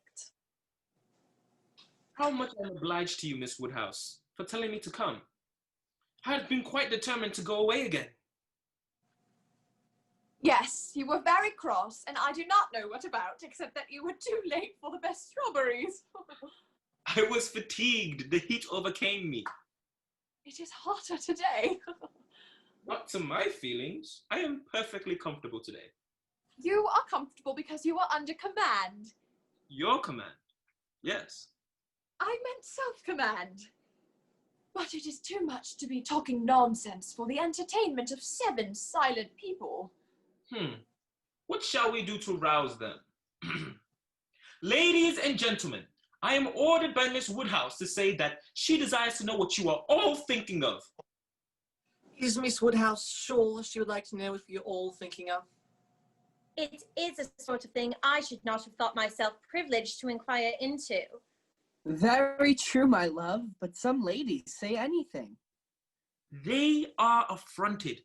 [SPEAKER 13] How much I'm obliged to you, Miss Woodhouse, for telling me to come. I had been quite determined to go away again.
[SPEAKER 3] Yes, you were very cross, and I do not know what about, except that you were too late for the best strawberries.
[SPEAKER 13] I was fatigued. The heat overcame me.
[SPEAKER 3] It is hotter today.
[SPEAKER 13] Not to my feelings. I am perfectly comfortable today.
[SPEAKER 3] You are comfortable because you are under command.
[SPEAKER 13] Your command? Yes.
[SPEAKER 3] I meant self-command. But it is too much to be talking nonsense for the entertainment of 7 silent people.
[SPEAKER 13] What shall we do to rouse them? Ladies and gentlemen, I am ordered by Miss Woodhouse to say that she desires to know what you are all thinking of.
[SPEAKER 4] Is Miss Woodhouse sure she would like to know what you're all thinking of?
[SPEAKER 14] It is a sort of thing I should not have thought myself privileged to inquire into.
[SPEAKER 7] Very true, my love, but some ladies say anything.
[SPEAKER 13] They are affronted.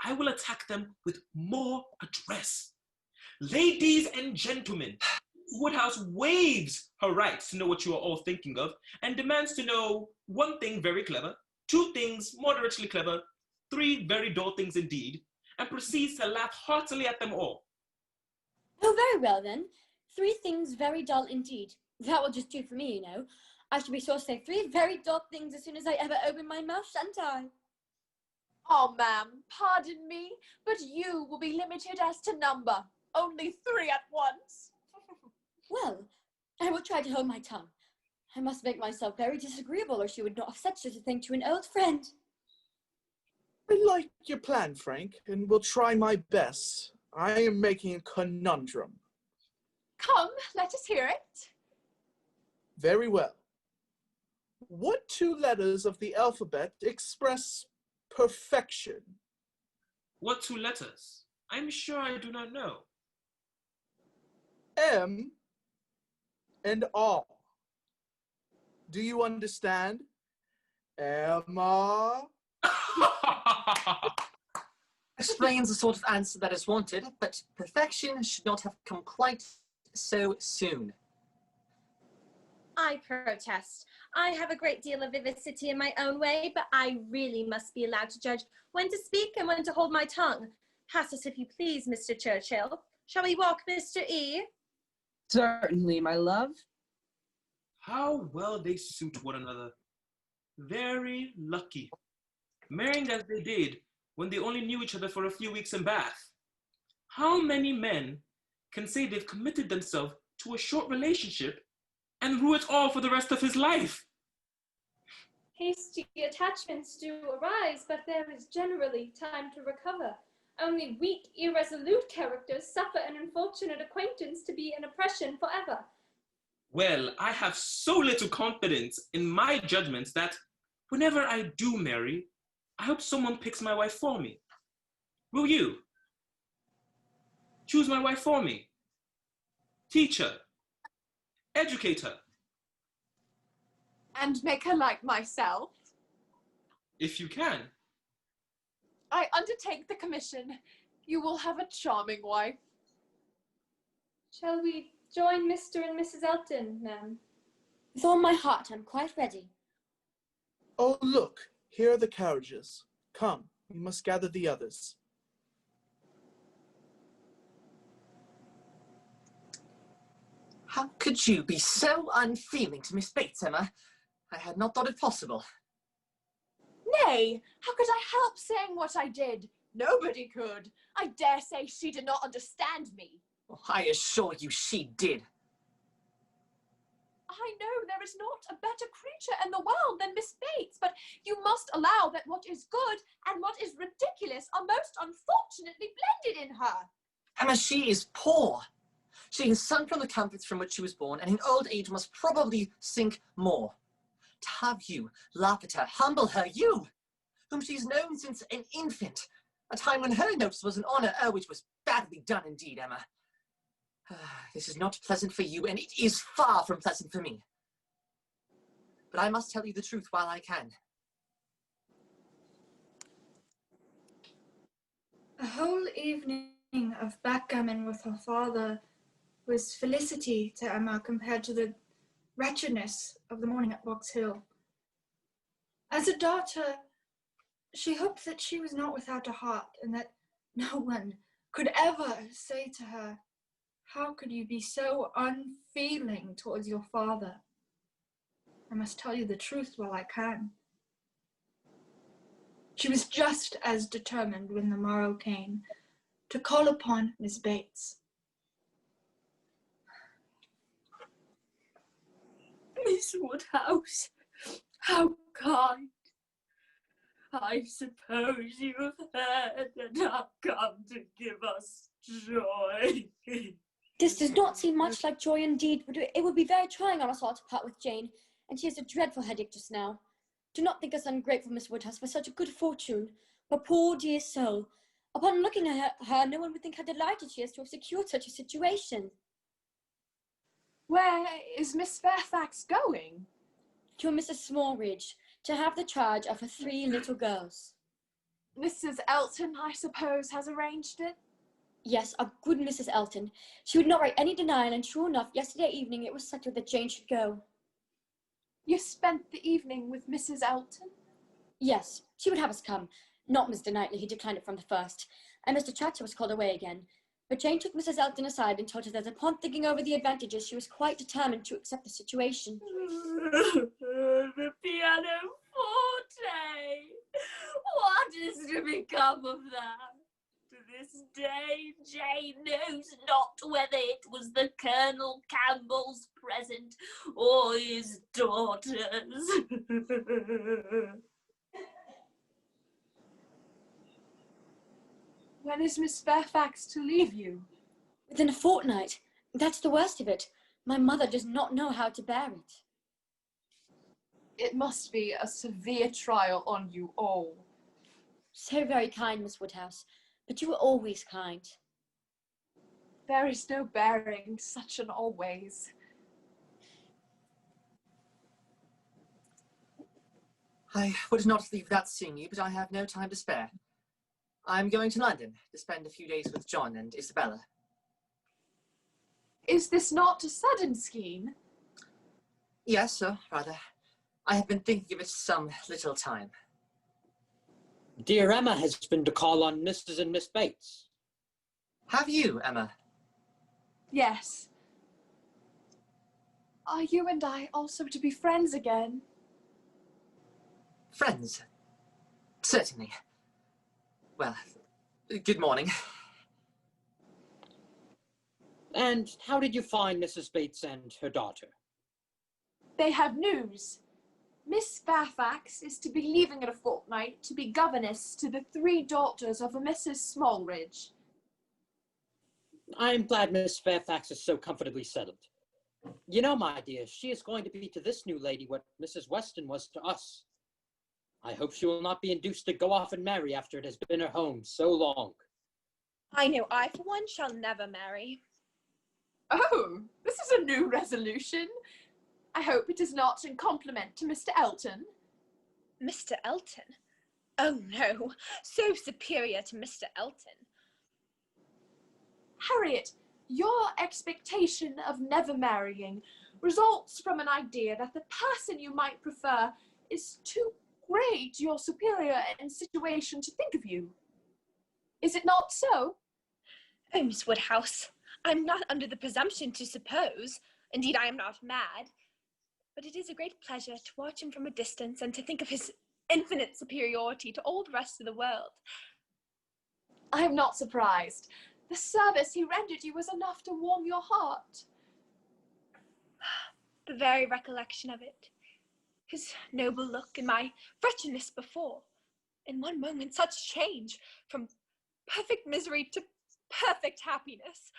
[SPEAKER 13] I will attack them with more address. Ladies and gentlemen, Woodhouse waives her rights to know what you are all thinking of and demands to know 1 thing very clever, 2 things moderately clever, 3 very dull things indeed, and proceeds to laugh heartily at them all.
[SPEAKER 10] Oh, very well then. 3 things very dull indeed. That will just do for me, you know. I should be sure to say 3 very dull things as soon as I ever open my mouth, shan't I?
[SPEAKER 3] Oh, ma'am, pardon me, but you will be limited as to number. Only 3 at once.
[SPEAKER 10] Well, I will try to hold my tongue. I must make myself very disagreeable, or she would not have said such a thing to an old friend.
[SPEAKER 12] I like your plan, Frank, and will try my best. I am making a conundrum.
[SPEAKER 3] Come, let us hear it.
[SPEAKER 12] Very well. What 2 letters of the alphabet express perfection?
[SPEAKER 13] What 2 letters? I'm sure I do not know.
[SPEAKER 12] M and R. Do you understand? Emma?
[SPEAKER 4] Explains the sort of answer that is wanted, but perfection should not have come quite so soon.
[SPEAKER 14] I protest. I have a great deal of vivacity in my own way, but I really must be allowed to judge when to speak and when to hold my tongue. Pass us if you please, Mr. Churchill. Shall we walk, Mr. E?
[SPEAKER 7] Certainly, my love.
[SPEAKER 13] How well they suit one another. Very lucky. Marrying as they did when they only knew each other for a few weeks in Bath. How many men can say they've committed themselves to a short relationship and rue it all for the rest of his life?
[SPEAKER 11] Hasty attachments do arise, but there is generally time to recover. Only weak, irresolute characters suffer an unfortunate acquaintance to be an oppression forever.
[SPEAKER 13] Well, I have so little confidence in my judgments that whenever I do marry, I hope someone picks my wife for me. Will you? Choose my wife for me. Teach her. Educate her.
[SPEAKER 3] And make her like myself?
[SPEAKER 13] If you can.
[SPEAKER 3] I undertake the commission. You will have a charming wife.
[SPEAKER 11] Shall we join Mr. and Mrs. Elton, ma'am?
[SPEAKER 10] With all my heart, I'm quite ready.
[SPEAKER 12] Oh, look, here are the carriages. Come, we must gather the others.
[SPEAKER 4] How could you be so unfeeling to Miss Bates, Emma? I had not thought it possible.
[SPEAKER 3] Nay, how could I help saying what I did? Nobody could. I dare say she did not understand me.
[SPEAKER 4] Well, I assure you she did.
[SPEAKER 3] I know there is not a better creature in the world than Miss Bates, but you must allow that what is good and what is ridiculous are most unfortunately blended in her.
[SPEAKER 4] Emma, she is poor. She has sunk from the comforts from which she was born, and in old age must probably sink more. To have you laugh at her, humble her, you, whom she's known since an infant, a time when her notice was an honour, which was badly done indeed, Emma. This is not pleasant for you, and it is far from pleasant for me. But I must tell you the truth while I can.
[SPEAKER 1] A whole evening of backgammon with her father was felicity to Emma compared to the wretchedness of the morning at Box Hill. As a daughter, she hoped that she was not without a heart, and that no one could ever say to her, "How could you be so unfeeling towards your father?" I must tell you the truth while I can. She was just as determined when the morrow came to call upon Miss Bates.
[SPEAKER 9] Miss Woodhouse, how kind. I suppose you have heard and have come to give us joy.
[SPEAKER 10] This does not seem much like joy indeed, but it would be very trying on us all to part with Jane, and she has a dreadful headache just now. Do not think us ungrateful, Miss Woodhouse, for such a good fortune. Her poor dear soul. Upon looking at her, no one would think how delighted she is to have secured such a situation.
[SPEAKER 3] Where is Miss Fairfax going?
[SPEAKER 10] To a Mrs. Smallridge, to have the charge of her 3 little girls.
[SPEAKER 3] Mrs. Elton, I suppose, has arranged it?
[SPEAKER 10] Yes, our good Mrs. Elton. She would not write any denial, and sure enough, yesterday evening it was settled that Jane should go.
[SPEAKER 3] You spent the evening with Mrs. Elton?
[SPEAKER 10] Yes, she would have us come. Not Mr. Knightley, he declined it from the first, and Mr. Chater was called away again. But Jane took Mrs. Elton aside and told her that upon thinking over the advantages, she was quite determined to accept the situation.
[SPEAKER 9] The pianoforte! What is to become of that? To this day, Jane knows not whether it was the Colonel Campbell's present or his daughter's.
[SPEAKER 3] When is Miss Fairfax to leave you?
[SPEAKER 10] Within a fortnight. That's the worst of it. My mother does not know how to bear it.
[SPEAKER 3] It must be a severe trial on you all.
[SPEAKER 10] So very kind, Miss Woodhouse, but you were always kind.
[SPEAKER 3] there is no bearing such an always.
[SPEAKER 4] I would not leave without seeing you, but I have no time to spare. I'm going to London to spend a few days with John and Isabella.
[SPEAKER 3] Is this not a sudden scheme?
[SPEAKER 4] Yes, or rather, I have been thinking of it some little time.
[SPEAKER 2] Dear Emma has been to call on Mrs. and Miss Bates.
[SPEAKER 4] Have you, Emma?
[SPEAKER 3] Yes. Are you and I also to be friends again?
[SPEAKER 4] Friends? Certainly. Well, good morning.
[SPEAKER 2] And how did you find Mrs. Bates and her daughter?
[SPEAKER 3] They have news. Miss Fairfax is to be leaving in a fortnight to be governess to the 3 daughters of a Mrs. Smallridge.
[SPEAKER 2] I'm glad Miss Fairfax is so comfortably settled. You know, my dear, she is going to be to this new lady what Mrs. Weston was to us. I hope she will not be induced to go off and marry after it has been her home so long.
[SPEAKER 5] I know I, for one, shall never marry.
[SPEAKER 3] Oh, this is a new resolution. I hope it is not in compliment to Mr. Elton.
[SPEAKER 5] Mr. Elton? Oh no, so superior to Mr. Elton.
[SPEAKER 3] Harriet, your expectation of never marrying results from an idea that the person you might prefer is too great your superior in situation to think of you. Is it not so?
[SPEAKER 5] Oh, Miss Woodhouse, I'm not under the presumption to suppose, indeed I am not mad, but it is a great pleasure to watch him from a distance and to think of his infinite superiority to all the rest of the world.
[SPEAKER 3] I am not surprised. The service he rendered you was enough to warm your heart.
[SPEAKER 5] The very recollection of it, his noble look and my wretchedness before, in one moment such change from perfect misery to perfect happiness.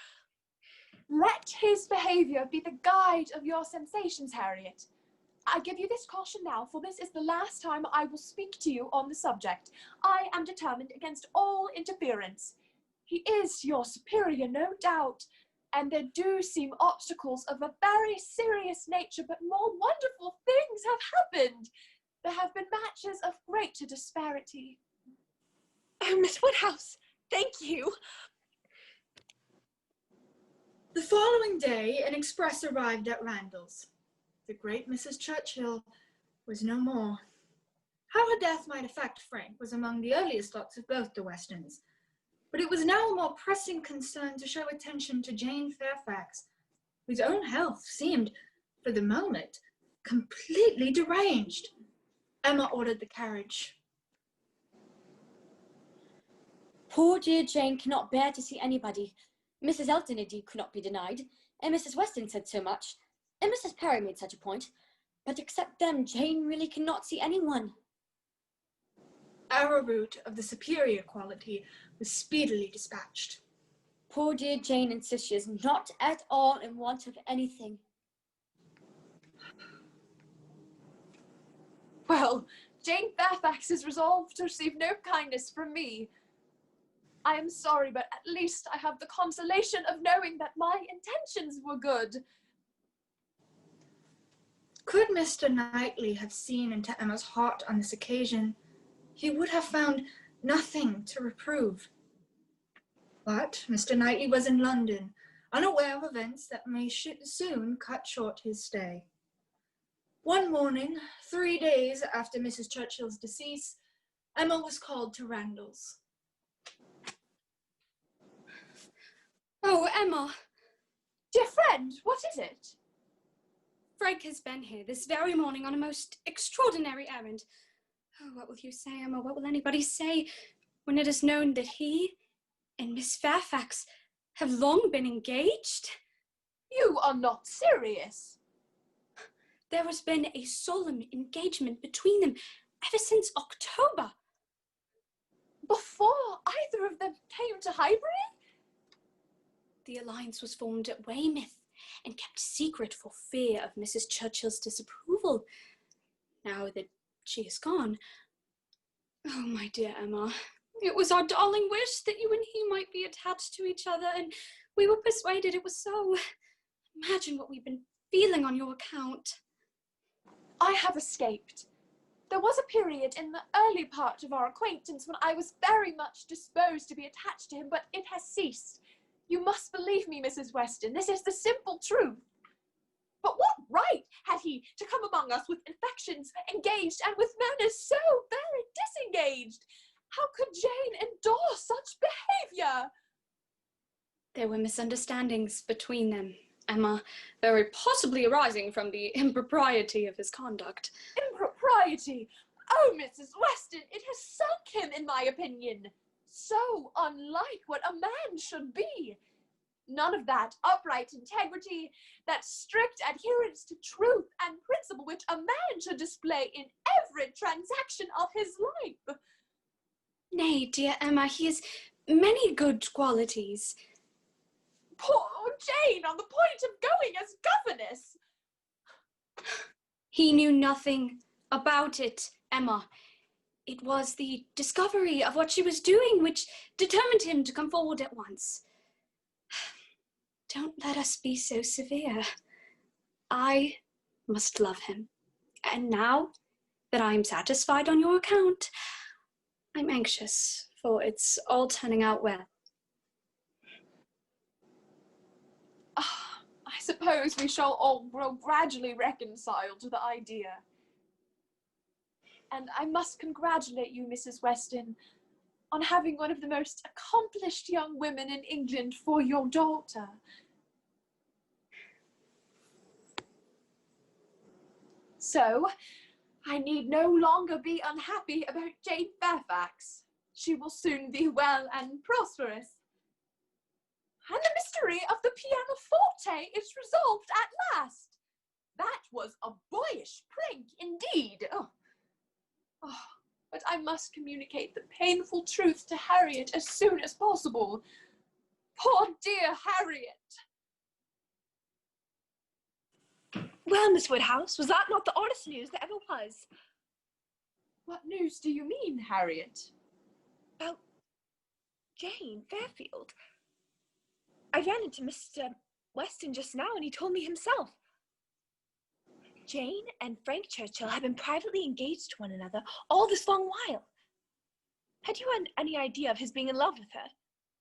[SPEAKER 3] Let his behaviour be the guide of your sensations, Harriet. I give you this caution now, for this is the last time I will speak to you on the subject. I am determined against all interference. He is your superior, no doubt, and there do seem obstacles of a very serious nature, but more wonderful things have happened. There have been matches of greater disparity.
[SPEAKER 5] Oh, Miss Woodhouse, thank you.
[SPEAKER 1] The following day, an express arrived at Randalls. The great Mrs. Churchill was no more. How her death might affect Frank was among the earliest thoughts of both the Westons, but it was now a more pressing concern to show attention to Jane Fairfax, whose own health seemed, for the moment, completely deranged. Emma ordered the carriage.
[SPEAKER 10] Poor dear Jane cannot bear to see anybody. Mrs. Elton, indeed, could not be denied, and Mrs. Weston said so much, and Mrs. Perry made such a point, but except them, Jane really cannot see anyone.
[SPEAKER 1] Arrowroot of the superior quality was speedily dispatched.
[SPEAKER 10] Poor dear Jane insists she is not at all in want of anything.
[SPEAKER 3] Well, Jane Fairfax is resolved to receive no kindness from me. I am sorry, but at least I have the consolation of knowing that my intentions were good.
[SPEAKER 1] Could Mr. Knightley have seen into Emma's heart on this occasion, he would have found nothing to reprove. But Mr. Knightley was in London, unaware of events that may soon cut short his stay. One morning, 3 days after Mrs. Churchill's decease, Emma was called to Randalls.
[SPEAKER 8] Oh, Emma.
[SPEAKER 3] Dear friend, what is it?
[SPEAKER 8] Frank has been here this very morning on a most extraordinary errand. Oh, what will you say, Emma? What will anybody say when it is known that he and Miss Fairfax have long been engaged?
[SPEAKER 3] You are not serious.
[SPEAKER 8] There has been a solemn engagement between them ever since October.
[SPEAKER 3] Before either of them came to Highbury?
[SPEAKER 8] The alliance was formed at Weymouth and kept secret for fear of Mrs. Churchill's disapproval. Now that she is gone, oh, my dear Emma, it was our darling wish that you and he might be attached to each other, and We were persuaded it was so. Imagine what we've been feeling on your account.
[SPEAKER 3] I have escaped. There was a period in the early part of our acquaintance when I was very much disposed to be attached to him, but it has ceased. You must believe me, Mrs. Weston. This is the simple truth. But what right had he to come among us with affections engaged and with manners so very disengaged? How could Jane endure such behaviour?
[SPEAKER 8] There were misunderstandings between them, Emma, very possibly arising from the impropriety of his conduct.
[SPEAKER 3] Impropriety? Oh, Mrs. Weston, it has sunk him, in my opinion. So unlike what a man should be. None of that upright integrity, that strict adherence to truth and principle which a man should display in every transaction of his life.
[SPEAKER 8] Nay, dear Emma, he has many good qualities.
[SPEAKER 3] Poor Jane on the point of going as governess.
[SPEAKER 8] He knew nothing about it, Emma. It was the discovery of what she was doing which determined him to come forward at once. Don't let us be so severe. I must love him. And now that I am satisfied on your account, I'm anxious for its all turning out well.
[SPEAKER 3] I suppose we shall all grow gradually reconciled to the idea. And I must congratulate you, Mrs. Weston, on having one of the most accomplished young women in England for your daughter. So, I need no longer be unhappy about Jane Fairfax. She will soon be well and prosperous. And the mystery of the pianoforte is resolved at last. That was a boyish prank indeed. But I must communicate the painful truth to Harriet as soon as possible. Poor dear Harriet!
[SPEAKER 5] Well, Miss Woodhouse, was that not the oddest news that ever was?
[SPEAKER 3] What news do you mean, Harriet?
[SPEAKER 5] About Jane Fairfield. I ran into Mr. Weston just now and he told me himself. Jane and Frank Churchill have been privately engaged to one another all this long while. Had you any idea of his being in love with her?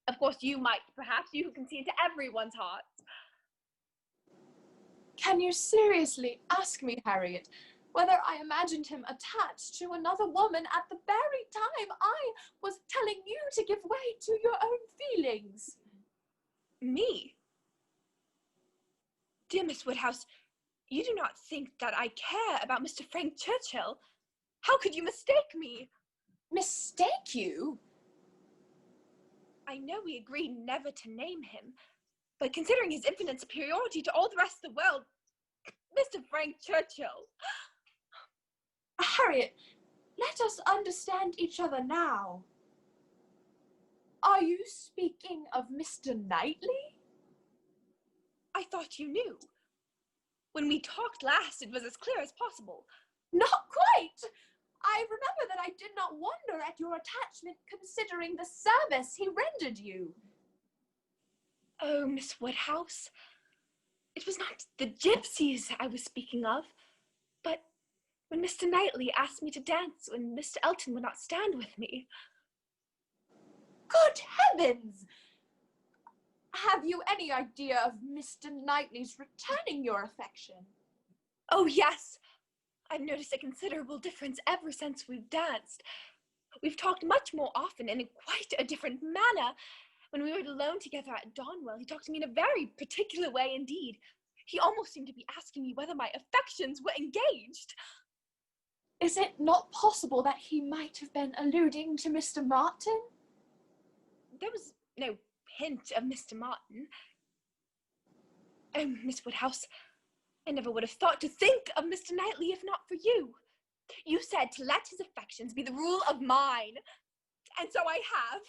[SPEAKER 5] Of course you might, perhaps, you who can see into everyone's heart.
[SPEAKER 3] Can you seriously ask me, Harriet, whether I imagined him attached to another woman at the very time I was telling you to give way to your own feelings?
[SPEAKER 5] Me? Dear Miss Woodhouse, you do not think that I care about Mr. Frank Churchill? How could you mistake me?
[SPEAKER 3] Mistake you?
[SPEAKER 5] I know we agreed never to name him, but considering his infinite superiority to all the rest of the world, Mr. Frank Churchill.
[SPEAKER 3] Harriet, let us understand each other now. Are you speaking of Mr. Knightley?
[SPEAKER 5] I thought you knew. When we talked last, it was as clear as possible.
[SPEAKER 3] Not quite. I remember that I did not wonder at your attachment considering the service he rendered you.
[SPEAKER 5] Oh, Miss Woodhouse, it was not the gypsies I was speaking of, but when Mr. Knightley asked me to dance when Mr. Elton would not stand with me.
[SPEAKER 3] Good heavens! Have you any idea of Mr. Knightley's returning your affection?
[SPEAKER 5] Oh, yes. I've noticed a considerable difference ever since we've danced. We've talked much more often and in quite a different manner. When we were alone together at Donwell, he talked to me in a very particular way indeed. He almost seemed to be asking me whether my affections were engaged.
[SPEAKER 3] Is it not possible that he might have been alluding to Mr. Martin?
[SPEAKER 5] There was no hint of Mr. Martin. Oh, Miss Woodhouse, I never would have thought to think of Mr. Knightley if not for you. You said to let his affections be the rule of mine, and so I have.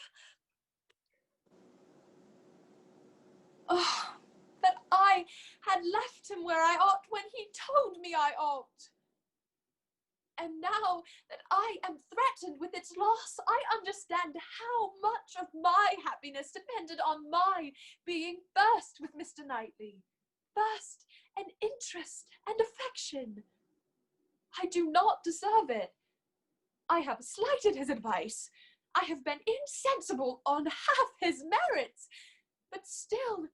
[SPEAKER 3] Oh, that I had left him where I ought when he told me I ought. And now that I am threatened with its loss, I understand how much of my happiness depended on my being first with Mr. Knightley. First, and interest and affection. I do not deserve it. I have slighted his advice. I have been insensible on half his merits. But still,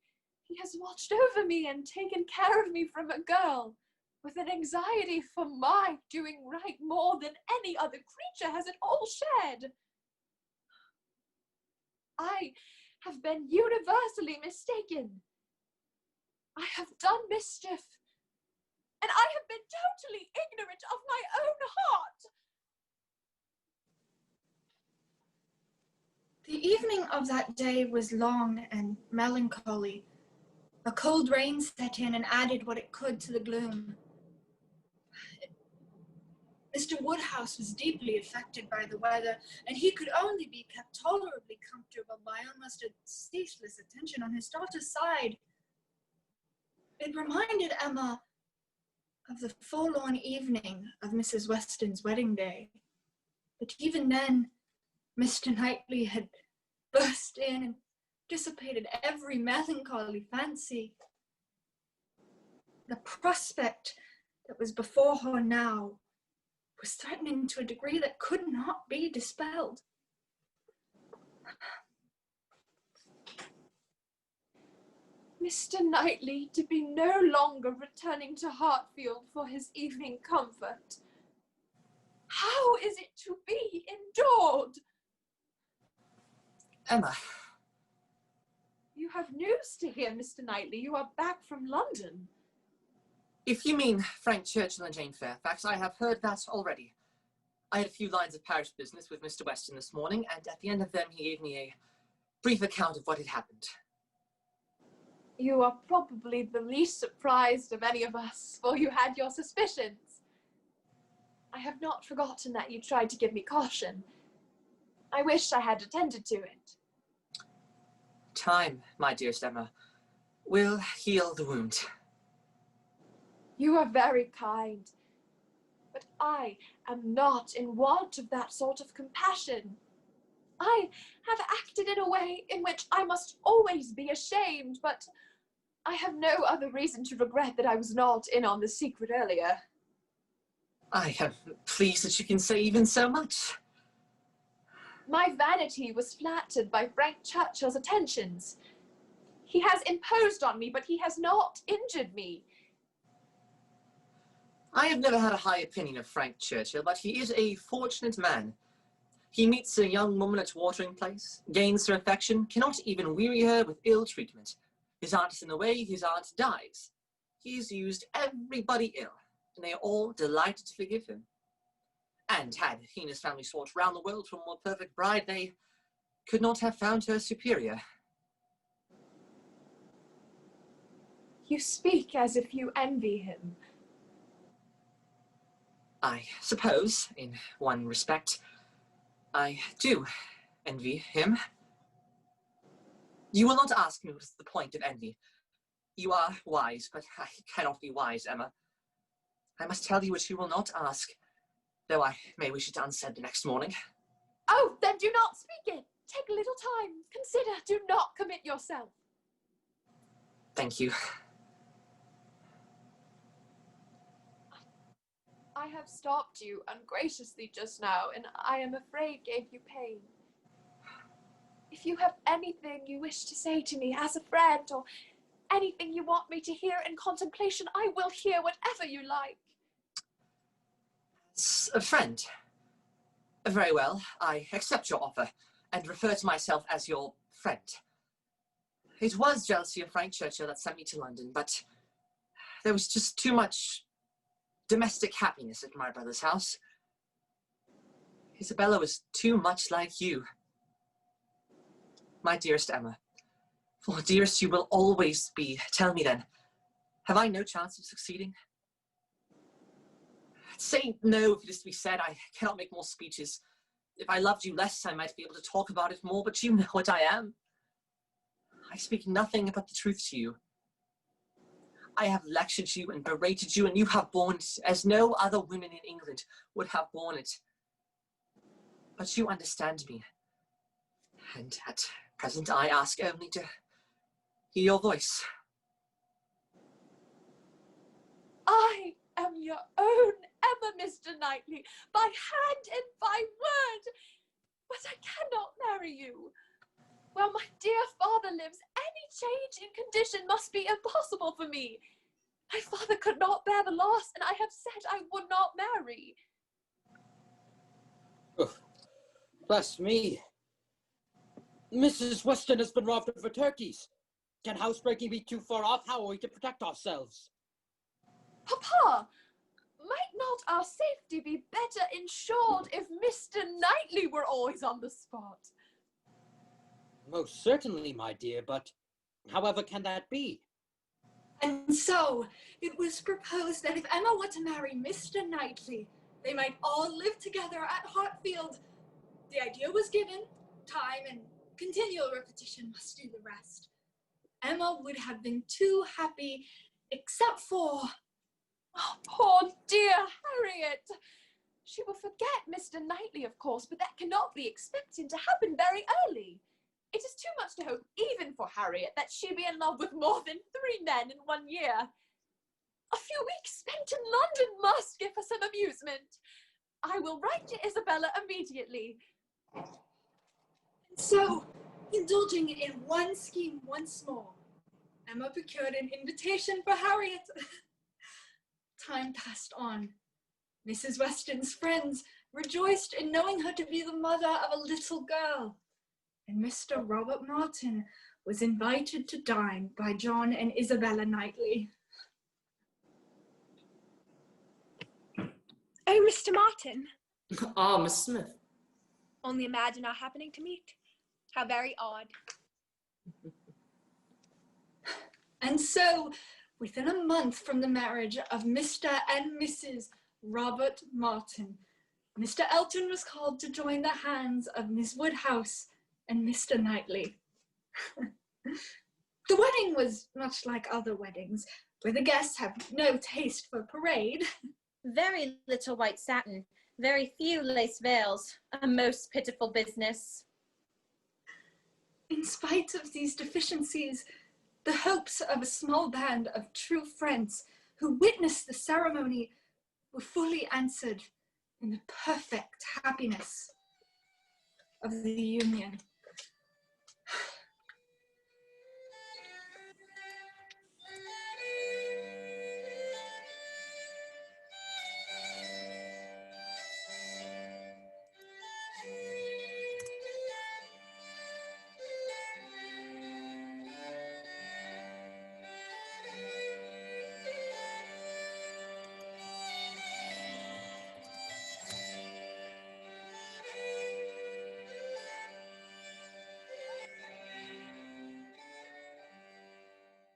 [SPEAKER 3] he has watched over me and taken care of me from a girl, with an anxiety for my doing right more than any other creature has at all shared. I have been universally mistaken. I have done mischief, and I have been totally ignorant of my own heart.
[SPEAKER 1] The evening of that day was long and melancholy. A cold rain set in and added what it could to the gloom. Mr. Woodhouse was deeply affected by the weather, and he could only be kept tolerably comfortable by almost a ceaseless attention on his daughter's side. It reminded Emma of the forlorn evening of Mrs. Weston's wedding day. But even then, Mr. Knightley had burst in and dissipated every melancholy fancy. The prospect that was before her now was threatening to a degree that could not be dispelled.
[SPEAKER 3] Mr. Knightley to be no longer returning to Hartfield for his evening comfort. How is it to be endured?
[SPEAKER 4] Emma.
[SPEAKER 3] You have news to hear, Mr. Knightley. You are back from London.
[SPEAKER 4] If you mean Frank Churchill and Jane Fairfax, I have heard that already. I had a few lines of parish business with Mr. Weston this morning, and at the end of them he gave me a brief account of what had happened.
[SPEAKER 3] You are probably the least surprised of any of us, for you had your suspicions. I have not forgotten that you tried to give me caution. I wish I had attended to it.
[SPEAKER 4] Time, my dearest Emma, will heal the wound.
[SPEAKER 3] You are very kind, but I am not in want of that sort of compassion. I have acted in a way in which I must always be ashamed, but I have no other reason to regret that I was not in on the secret earlier.
[SPEAKER 4] I am pleased that you can say even so much.
[SPEAKER 3] My vanity was flattered by Frank Churchill's attentions. He has imposed on me, but he has not injured me.
[SPEAKER 4] I have never had a high opinion of Frank Churchill, but he is a fortunate man. He meets a young woman at watering place, gains her affection, cannot even weary her with ill treatment. His aunt is in the way, his aunt dies. He's used everybody ill, and they are all delighted to forgive him. And had he and his family sought round the world for a more perfect bride, they could not have found her superior.
[SPEAKER 3] You speak as if you envy him.
[SPEAKER 4] I suppose, in one respect, I do envy him. You will not ask me what is the point of envy. You are wise, but I cannot be wise, Emma. I must tell you what you will not ask, though I may wish it unsaid the next morning.
[SPEAKER 3] Oh, then do not speak it. Take a little time. Consider. Do not commit yourself.
[SPEAKER 4] Thank you.
[SPEAKER 3] I have stopped you ungraciously just now, and I am afraid gave you pain. If you have anything you wish to say to me as a friend, or anything you want me to hear in contemplation, I will hear whatever you like.
[SPEAKER 4] As a friend. Very well, I accept your offer, and refer to myself as your friend. It was jealousy of Frank Churchill that sent me to London, but there was just too much domestic happiness at my brother's house. Isabella was too much like you. My dearest Emma, for dearest you will always be, tell me then, have I no chance of succeeding? Say no if it is to be said. I cannot make more speeches. If I loved you less, I might be able to talk about it more, but you know what I am. I speak nothing but the truth to you. I have lectured you and berated you, and you have borne it as no other women in England would have borne it. But you understand me, and at present I ask only to hear your voice.
[SPEAKER 3] I am your own Emma, Mr. Knightley, by hand and by word, but I cannot marry you. While my dear father lives, any change in condition must be impossible for me. My father could not bear the loss, and I have said I would not marry.
[SPEAKER 2] Oh, bless me. Mrs. Weston has been robbed of her turkeys. Can housebreaking be too far off? How are we to protect ourselves?
[SPEAKER 3] Papa, might not our safety be better ensured if Mr. Knightley were always on the spot?
[SPEAKER 2] Most certainly, my dear, but however can that be?
[SPEAKER 1] And so it was proposed that if Emma were to marry Mr. Knightley, they might all live together at Hartfield. The idea was given, time and continual repetition must do the rest. Emma would have been too happy, except for...
[SPEAKER 3] Oh, poor dear Harriet. She will forget Mr. Knightley, of course, but that cannot be expected to happen very early. It is too much to hope, even for Harriet, that she be in love with more than 3 men in 1 year. A few weeks spent in London must give her some amusement. I will write to Isabella immediately.
[SPEAKER 1] So, indulging in one scheme once more, Emma procured an invitation for Harriet. Time passed on. Mrs. Weston's friends rejoiced in knowing her to be the mother of a little girl, and Mr. Robert Martin was invited to dine by John and Isabella Knightley.
[SPEAKER 5] Oh, Mr. Martin.
[SPEAKER 6] Ah, Miss Smith.
[SPEAKER 5] Only imagine our happening to meet. How very odd.
[SPEAKER 1] And so, within a month from the marriage of Mr. and Mrs. Robert Martin, Mr. Elton was called to join the hands of Miss Woodhouse and Mr. Knightley. The wedding was much like other weddings, where the guests have no taste for parade.
[SPEAKER 14] Very little white satin, very few lace veils, a most pitiful business.
[SPEAKER 1] In spite of these deficiencies, the hopes of a small band of true friends who witnessed the ceremony were fully answered in the perfect happiness of the union.